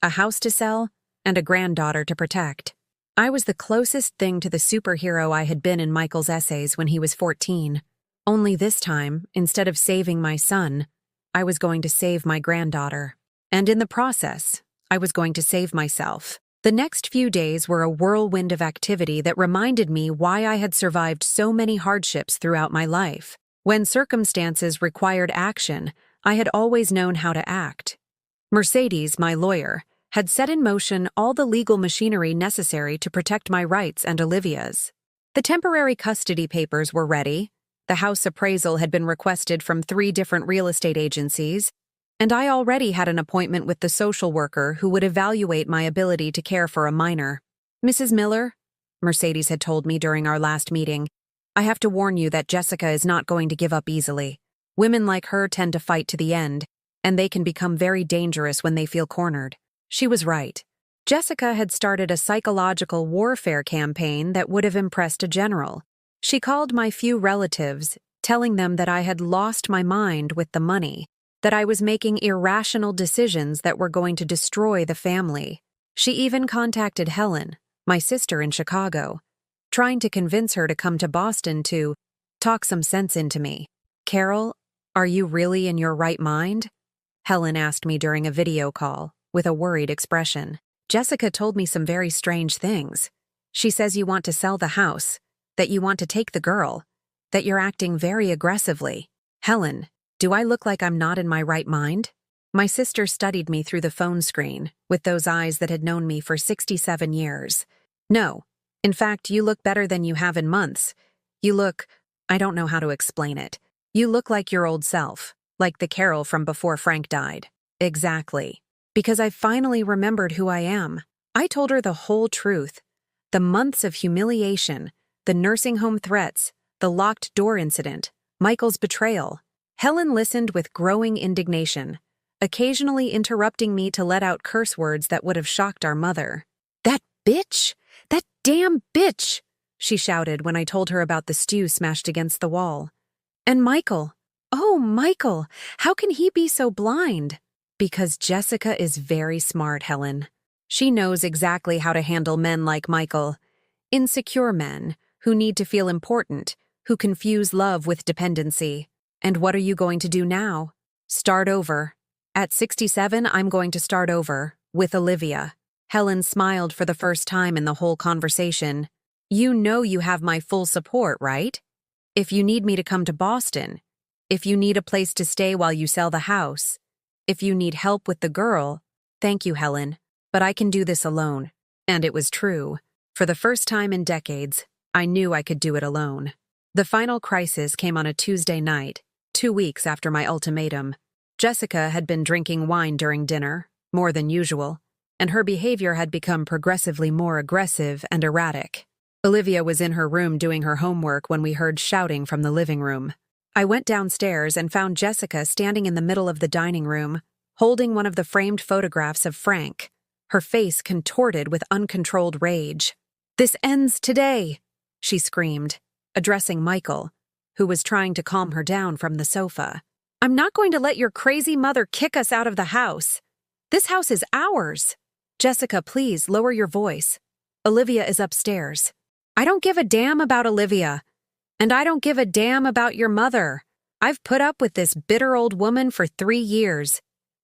a house to sell, and a granddaughter to protect. I was the closest thing to the superhero I had been in Michael's essays when he was 14. Only this time, instead of saving my son, I was going to save my granddaughter. And in the process, I was going to save myself. The next few days were a whirlwind of activity that reminded me why I had survived so many hardships throughout my life. When circumstances required action, I had always known how to act. Mercedes, my lawyer, had set in motion all the legal machinery necessary to protect my rights and Olivia's. The temporary custody papers were ready, the house appraisal had been requested from 3 different real estate agencies, and I already had an appointment with the social worker who would evaluate my ability to care for a minor. Mrs. Miller, Mercedes had told me during our last meeting, I have to warn you that Jessica is not going to give up easily. Women like her tend to fight to the end, and they can become very dangerous when they feel cornered. She was right. Jessica had started a psychological warfare campaign that would have impressed a general. She called my few relatives, telling them that I had lost my mind with the money, that I was making irrational decisions that were going to destroy the family. She even contacted Helen, my sister in Chicago, trying to convince her to come to Boston to talk some sense into me. "Carol, are you really in your right mind?" Helen asked me during a video call, with a worried expression. "Jessica told me some very strange things. She says you want to sell the house, that you want to take the girl, that you're acting very aggressively. Helen, do I look like I'm not in my right mind?" My sister studied me through the phone screen, with those eyes that had known me for 67 years. "No. In fact, you look better than you have in months. You look, I don't know how to explain it. You look like your old self, like the Carol from before Frank died." "Exactly. Because I finally remembered who I am." I told her the whole truth. The months of humiliation, the nursing home threats, the locked door incident, Michael's betrayal. Helen listened with growing indignation, occasionally interrupting me to let out curse words that would have shocked our mother. "That bitch! That damn bitch!" she shouted when I told her about the stew smashed against the wall. "And Michael! Oh, Michael! How can he be so blind?" "Because Jessica is very smart, Helen. She knows exactly how to handle men like Michael. Insecure men, who need to feel important, who confuse love with dependency. And what are you going to do now? Start over. At 67, I'm going to start over, with Olivia." Helen smiled for the first time in the whole conversation. "You know you have my full support, right? If you need me to come to Boston, if you need a place to stay while you sell the house, if you need help with the girl, thank you, Helen, but I can do this alone." And it was true. For the first time in decades, I knew I could do it alone. The final crisis came on a Tuesday night, 2 weeks after my ultimatum. Jessica had been drinking wine during dinner, more than usual, and her behavior had become progressively more aggressive and erratic. Olivia was in her room doing her homework when we heard shouting from the living room. I went downstairs and found Jessica standing in the middle of the dining room, holding one of the framed photographs of Frank, her face contorted with uncontrolled rage. "This ends today," she screamed, addressing Michael, who was trying to calm her down from the sofa. "I'm not going to let your crazy mother kick us out of the house. This house is ours." "Jessica, please lower your voice. Olivia is upstairs." "I don't give a damn about Olivia. And I don't give a damn about your mother. I've put up with this bitter old woman for 3 years.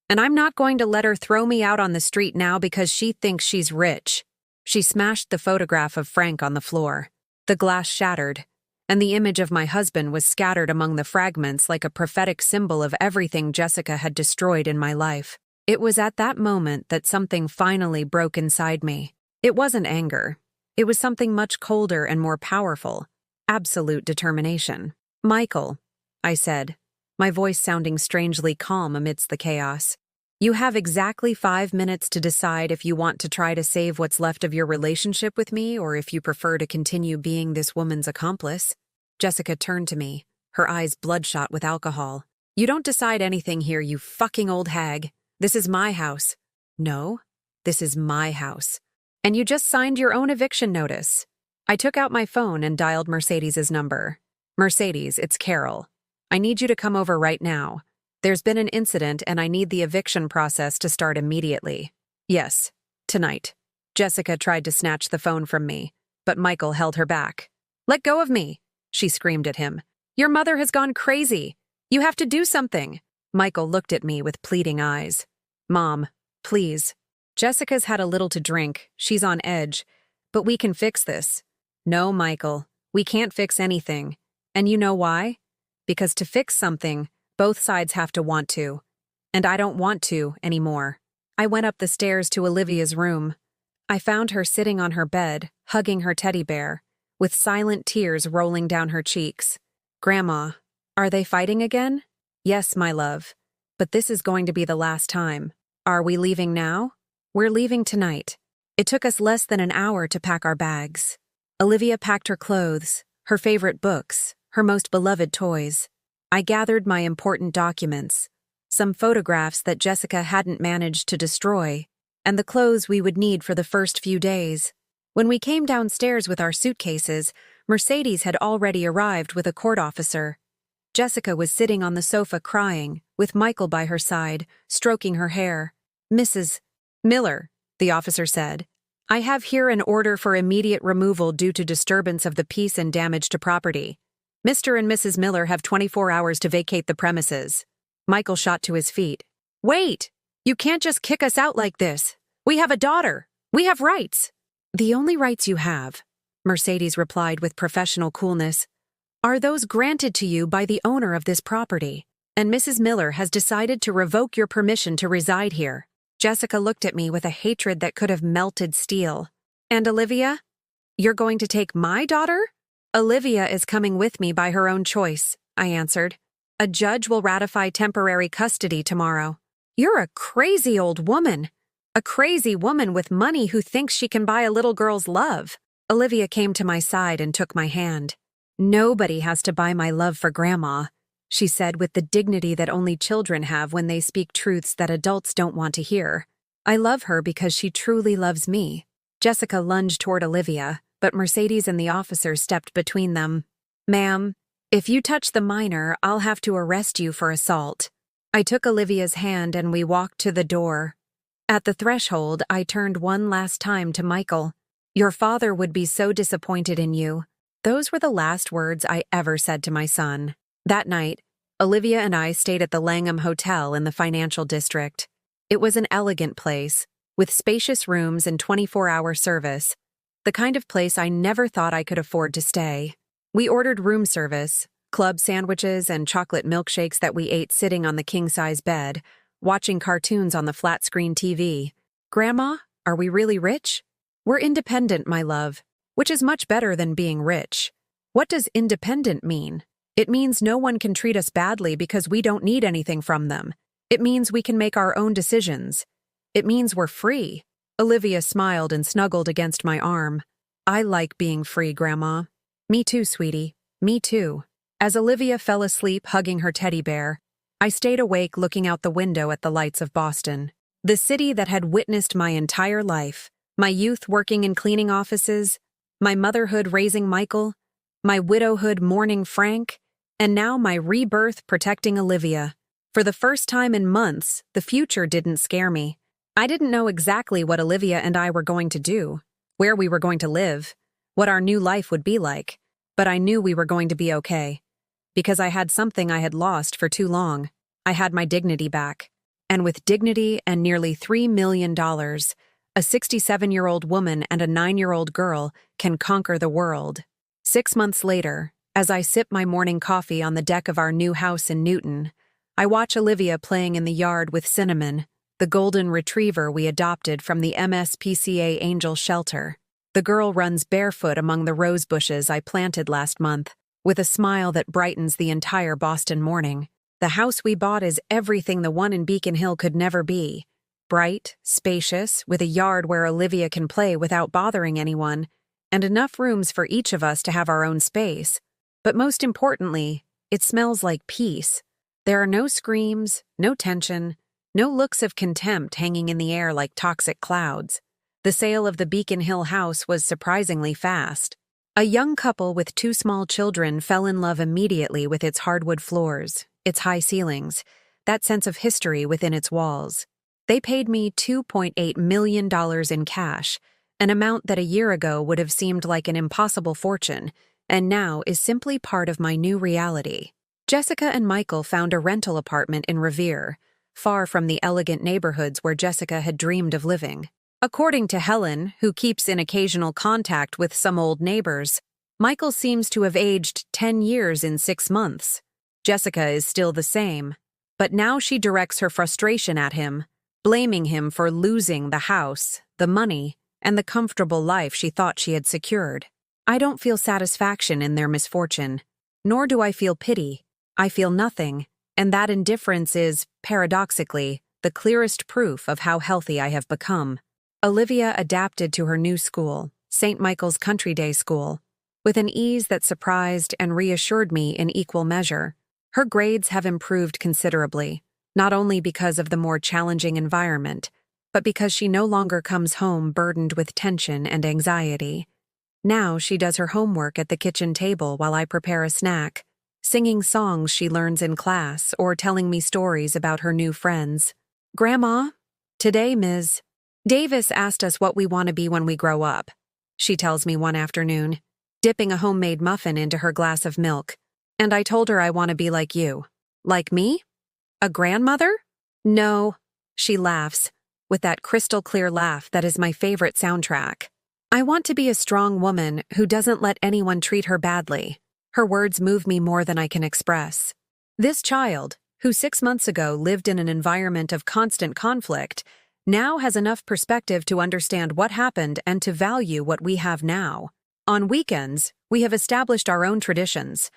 And I'm not going to let her throw me out on the street now because she thinks she's rich." She smashed the photograph of Frank on the floor. The glass shattered, and the image of my husband was scattered among the fragments like a prophetic symbol of everything Jessica had destroyed in my life. It was at that moment that something finally broke inside me. It wasn't anger. It was something much colder and more powerful. Absolute determination. "Michael," I said, my voice sounding strangely calm amidst the chaos, "you have exactly 5 minutes to decide if you want to try to save what's left of your relationship with me or if you prefer to continue being this woman's accomplice." Jessica turned to me, her eyes bloodshot with alcohol. "You don't decide anything here, you fucking old hag. This is my house." "No, this is my house. And you just signed your own eviction notice." I took out my phone and dialed Mercedes's number. "Mercedes, it's Carol. I need you to come over right now. There's been an incident and I need the eviction process to start immediately." "Yes, tonight." Jessica tried to snatch the phone from me, but Michael held her back. "Let go of me," she screamed at him. "Your mother has gone crazy. You have to do something." Michael looked at me with pleading eyes. "Mom, please. Jessica's had a little to drink. She's on edge. But we can fix this." "No, Michael, we can't fix anything. And you know why? Because to fix something, both sides have to want to. And I don't want to anymore." I went up the stairs to Olivia's room. I found her sitting on her bed, hugging her teddy bear, with silent tears rolling down her cheeks. "Grandma, are they fighting again?" "Yes, my love. But this is going to be the last time." "Are we leaving now?" "We're leaving tonight." It took us less than an hour to pack our bags. Olivia packed her clothes, her favorite books, her most beloved toys. I gathered my important documents, some photographs that Jessica hadn't managed to destroy, and the clothes we would need for the first few days. When we came downstairs with our suitcases, Mercedes had already arrived with a court officer. Jessica was sitting on the sofa crying, with Michael by her side, stroking her hair. "Mrs. Miller," the officer said, "I have here an order for immediate removal due to disturbance of the peace and damage to property. Mr. and Mrs. Miller have 24 hours to vacate the premises." Michael shot to his feet. "Wait! You can't just kick us out like this. We have a daughter. We have rights." "The only rights you have," Mercedes replied with professional coolness, "are those granted to you by the owner of this property, and Mrs. Miller has decided to revoke your permission to reside here." Jessica looked at me with a hatred that could have melted steel. "And Olivia? You're going to take my daughter?" "Olivia is coming with me by her own choice," I answered. "A judge will ratify temporary custody tomorrow." "You're a crazy old woman. A crazy woman with money who thinks she can buy a little girl's love." Olivia came to my side and took my hand. "Nobody has to buy my love for Grandma," she said with the dignity that only children have when they speak truths that adults don't want to hear. "I love her because she truly loves me." Jessica lunged toward Olivia, but Mercedes and the officer stepped between them. "Ma'am, if you touch the minor, I'll have to arrest you for assault." I took Olivia's hand and we walked to the door. At the threshold, I turned one last time to Michael. "Your father would be so disappointed in you." Those were the last words I ever said to my son. That night, Olivia and I stayed at the Langham Hotel in the financial district. It was an elegant place, with spacious rooms and 24-hour service, the kind of place I never thought I could afford to stay. We ordered room service, club sandwiches and chocolate milkshakes that we ate sitting on the king-size bed, watching cartoons on the flat-screen TV. "Grandma, are we really rich?" "We're independent, my love, which is much better than being rich." "What does independent mean?" "It means no one can treat us badly because we don't need anything from them. It means we can make our own decisions. It means we're free." Olivia smiled and snuggled against my arm. "I like being free, Grandma." "Me too, sweetie. Me too." As Olivia fell asleep hugging her teddy bear, I stayed awake looking out the window at the lights of Boston. The city that had witnessed my entire life, my youth working in cleaning offices, my motherhood raising Michael, my widowhood mourning Frank, and now my rebirth protecting Olivia. For the first time in months, the future didn't scare me. I didn't know exactly what Olivia and I were going to do, where we were going to live, what our new life would be like, but I knew we were going to be okay. Because I had something I had lost for too long. I had my dignity back. And with dignity and nearly $3 million, a 67-year-old woman and a 9-year-old girl can conquer the world. 6 months later, as I sip my morning coffee on the deck of our new house in Newton, I watch Olivia playing in the yard with Cinnamon, the golden retriever we adopted from the MSPCA Angel Shelter. The girl runs barefoot among the rose bushes I planted last month, with a smile that brightens the entire Boston morning. The house we bought is everything the one in Beacon Hill could never be. Bright, spacious, with a yard where Olivia can play without bothering anyone, and enough rooms for each of us to have our own space. But most importantly, it smells like peace. There are no screams, no tension, no looks of contempt hanging in the air like toxic clouds. The sale of the Beacon Hill house was surprisingly fast. A young couple with 2 small children fell in love immediately with its hardwood floors, its high ceilings, that sense of history within its walls. They paid me $2.8 million in cash, an amount that a year ago would have seemed like an impossible fortune, and now is simply part of my new reality. Jessica and Michael found a rental apartment in Revere, far from the elegant neighborhoods where Jessica had dreamed of living. According to Helen, who keeps in occasional contact with some old neighbors, Michael seems to have aged 10 years in 6 months. Jessica is still the same, but now she directs her frustration at him, blaming him for losing the house, the money, and the comfortable life she thought she had secured. I don't feel satisfaction in their misfortune, nor do I feel pity. I feel nothing, and that indifference is, paradoxically, the clearest proof of how healthy I have become. Olivia adapted to her new school, St. Michael's Country Day School, with an ease that surprised and reassured me in equal measure. Her grades have improved considerably, not only because of the more challenging environment, but because she no longer comes home burdened with tension and anxiety. Now she does her homework at the kitchen table while I prepare a snack, singing songs she learns in class or telling me stories about her new friends. "Grandma, today Ms. Davis asked us what we want to be when we grow up," she tells me one afternoon, dipping a homemade muffin into her glass of milk. "And I told her I want to be like you." "Like me? A grandmother?" "No," she laughs, with that crystal clear laugh that is my favorite soundtrack. "I want to be a strong woman who doesn't let anyone treat her badly." Her words move me more than I can express. This child, who 6 months ago lived in an environment of constant conflict, now has enough perspective to understand what happened and to value what we have now. On weekends, we have established our own traditions.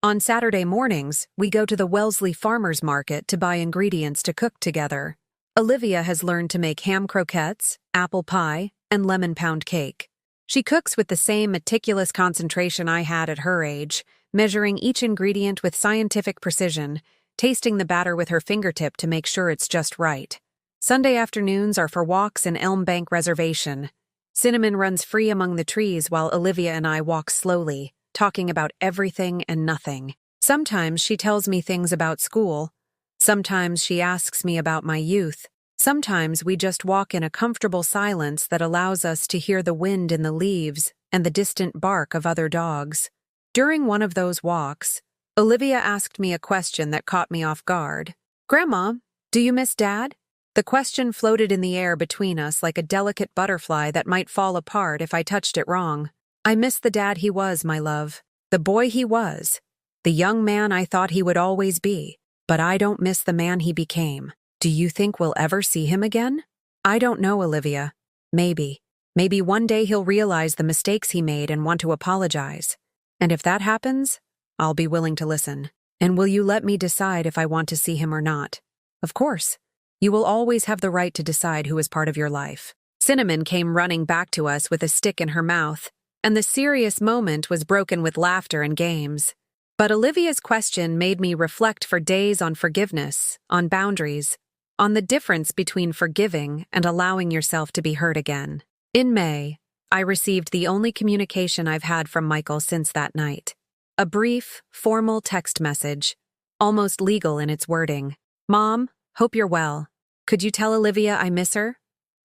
On Saturday mornings, we go to the Wellesley Farmers Market to buy ingredients to cook together. Olivia has learned to make ham croquettes, apple pie, and lemon pound cake. She cooks with the same meticulous concentration I had at her age, measuring each ingredient with scientific precision, tasting the batter with her fingertip to make sure it's just right. Sunday afternoons are for walks in Elm Bank Reservation. Cinnamon runs free among the trees while Olivia and I walk slowly, talking about everything and nothing. Sometimes she tells me things about school. Sometimes she asks me about my youth. Sometimes we just walk in a comfortable silence that allows us to hear the wind in the leaves and the distant bark of other dogs. During one of those walks, Olivia asked me a question that caught me off guard. "Grandma, do you miss Dad?" The question floated in the air between us like a delicate butterfly that might fall apart if I touched it wrong. "I miss the dad he was, my love. The boy he was. The young man I thought he would always be. But I don't miss the man he became. Do you think we'll ever see him again?" "I don't know, Olivia. Maybe. Maybe one day he'll realize the mistakes he made and want to apologize. And if that happens, I'll be willing to listen. And will you let me decide if I want to see him or not?" "Of course. You will always have the right to decide who is part of your life." Cinnamon came running back to us with a stick in her mouth, and the serious moment was broken with laughter and games. But Olivia's question made me reflect for days on forgiveness, on boundaries, on the difference between forgiving and allowing yourself to be hurt again. In May, I received the only communication I've had from Michael since that night. A brief, formal text message, almost legal in its wording. "Mom, hope you're well. Could you tell Olivia I miss her?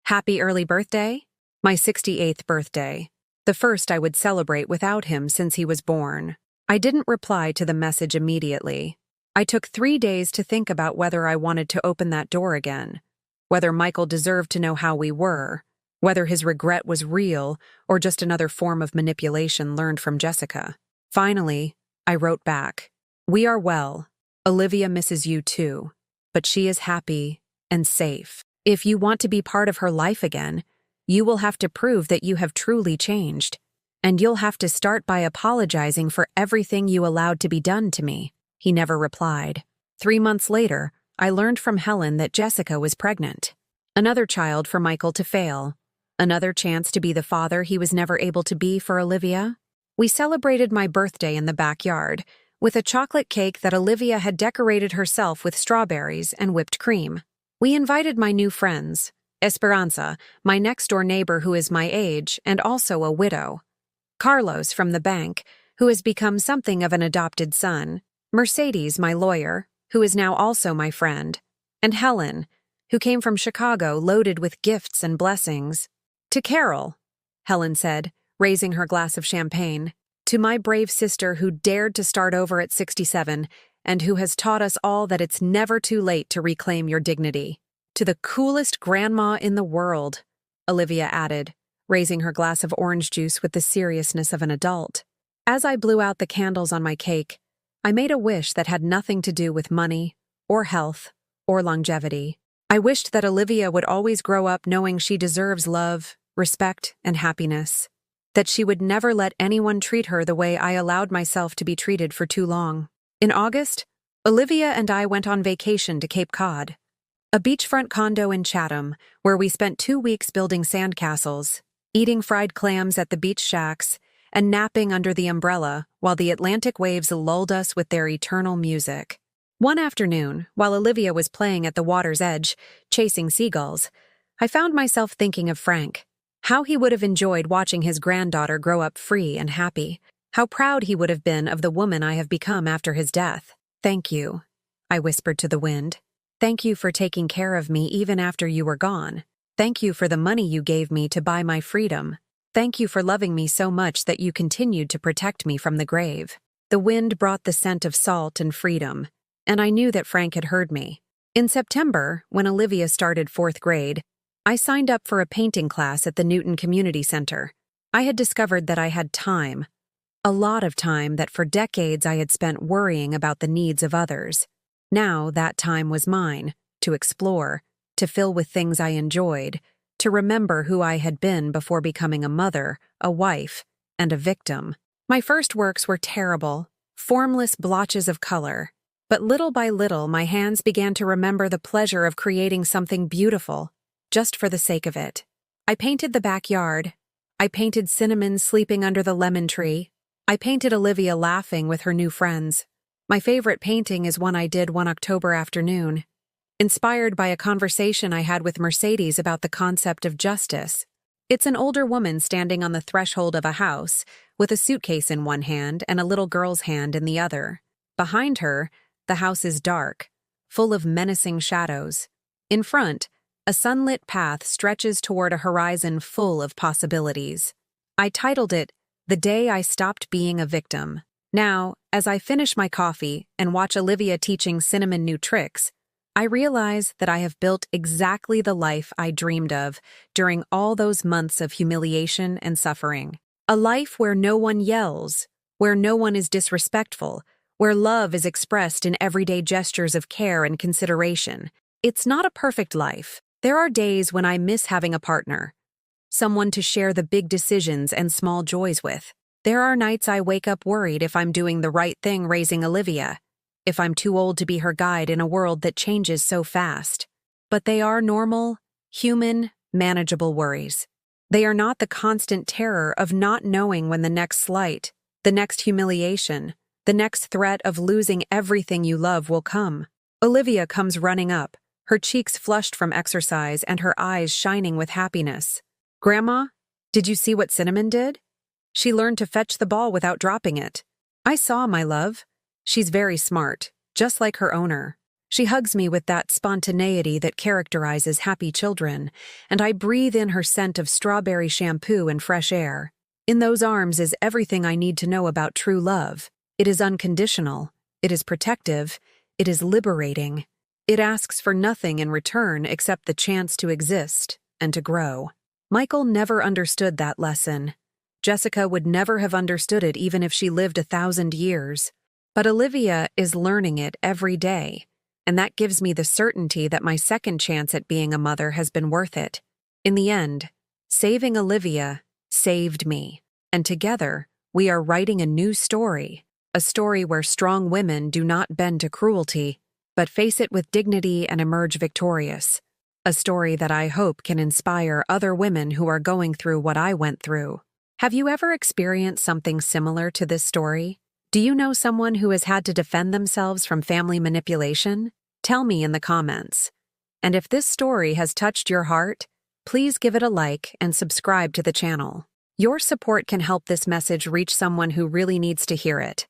Happy early birthday?" My 68th birthday. The first I would celebrate without him since he was born. I didn't reply to the message immediately. I took 3 days to think about whether I wanted to open that door again, whether Michael deserved to know how we were, whether his regret was real or just another form of manipulation learned from Jessica. Finally, I wrote back, "We are well. Olivia misses you too, but she is happy and safe. If you want to be part of her life again, you will have to prove that you have truly changed. And you'll have to start by apologizing for everything you allowed to be done to me." He never replied. 3 months later, I learned from Helen that Jessica was pregnant. Another child for Michael to fail. Another chance to be the father he was never able to be for Olivia. We celebrated my birthday in the backyard, with a chocolate cake that Olivia had decorated herself with strawberries and whipped cream. We invited my new friends, Esperanza, my next-door neighbor who is my age and also a widow, Carlos from the bank, who has become something of an adopted son, Mercedes, my lawyer, who is now also my friend, and Helen, who came from Chicago loaded with gifts and blessings. "To Carol," Helen said, raising her glass of champagne, "to my brave sister who dared to start over at 67 and who has taught us all that it's never too late to reclaim your dignity. To the coolest grandma in the world," Olivia added, raising her glass of orange juice with the seriousness of an adult. As I blew out the candles on my cake, I made a wish that had nothing to do with money, or health, or longevity. I wished that Olivia would always grow up knowing she deserves love, respect, and happiness. That she would never let anyone treat her the way I allowed myself to be treated for too long. In August, Olivia and I went on vacation to Cape Cod, a beachfront condo in Chatham, where we spent 2 weeks building sandcastles, eating fried clams at the beach shacks, and napping under the umbrella while the Atlantic waves lulled us with their eternal music. One afternoon, while Olivia was playing at the water's edge, chasing seagulls, I found myself thinking of Frank, how he would have enjoyed watching his granddaughter grow up free and happy, How proud he would have been of the woman I have become after his death. Thank you, I whispered to the wind. Thank you for taking care of me even after you were gone. Thank you for the money you gave me to buy my freedom. Thank you for loving me so much that you continued to protect me from the grave. The wind brought the scent of salt and freedom, and I knew that Frank had heard me. In September, when Olivia started 4th grade, I signed up for a painting class at the Newton Community Center. I had discovered that I had time, a lot of time that for decades I had spent worrying about the needs of others. Now that time was mine, to explore, to fill with things I enjoyed, to remember who I had been before becoming a mother, a wife, and a victim. My first works were terrible, formless blotches of color. But little by little, my hands began to remember the pleasure of creating something beautiful, just for the sake of it. I painted the backyard. I painted Cinnamon sleeping under the lemon tree. I painted Olivia laughing with her new friends. My favorite painting is one I did one October afternoon, inspired by a conversation I had with Mercedes about the concept of justice. It's an older woman standing on the threshold of a house, with a suitcase in one hand and a little girl's hand in the other. Behind her, the house is dark, full of menacing shadows. In front, a sunlit path stretches toward a horizon full of possibilities. I titled it, "The Day I Stopped Being a Victim." Now, as I finish my coffee and watch Olivia teaching Cinnamon new tricks, I realize that I have built exactly the life I dreamed of during all those months of humiliation and suffering. A life where no one yells, where no one is disrespectful, where love is expressed in everyday gestures of care and consideration. It's not a perfect life. There are days when I miss having a partner, someone to share the big decisions and small joys with. There are nights I wake up worried if I'm doing the right thing raising Olivia, if I'm too old to be her guide in a world that changes so fast. But they are normal, human, manageable worries. They are not the constant terror of not knowing when the next slight, the next humiliation, the next threat of losing everything you love will come. Olivia comes running up, her cheeks flushed from exercise and her eyes shining with happiness. "Grandma, did you see what Cinnamon did? She learned to fetch the ball without dropping it." "I saw, my love. She's very smart, just like her owner." She hugs me with that spontaneity that characterizes happy children, and I breathe in her scent of strawberry shampoo and fresh air. In those arms is everything I need to know about true love. It is unconditional, it is protective, it is liberating. It asks for nothing in return except the chance to exist and to grow. Michael never understood that lesson. Jessica would never have understood it even if she lived 1,000 years. But Olivia is learning it every day, and that gives me the certainty that my second chance at being a mother has been worth it. In the end, saving Olivia saved me, and together we are writing a new story, a story where strong women do not bend to cruelty, but face it with dignity and emerge victorious. A story that I hope can inspire other women who are going through what I went through. Have you ever experienced something similar to this story? Do you know someone who has had to defend themselves from family manipulation? Tell me in the comments. And if this story has touched your heart, please give it a like and subscribe to the channel. Your support can help this message reach someone who really needs to hear it.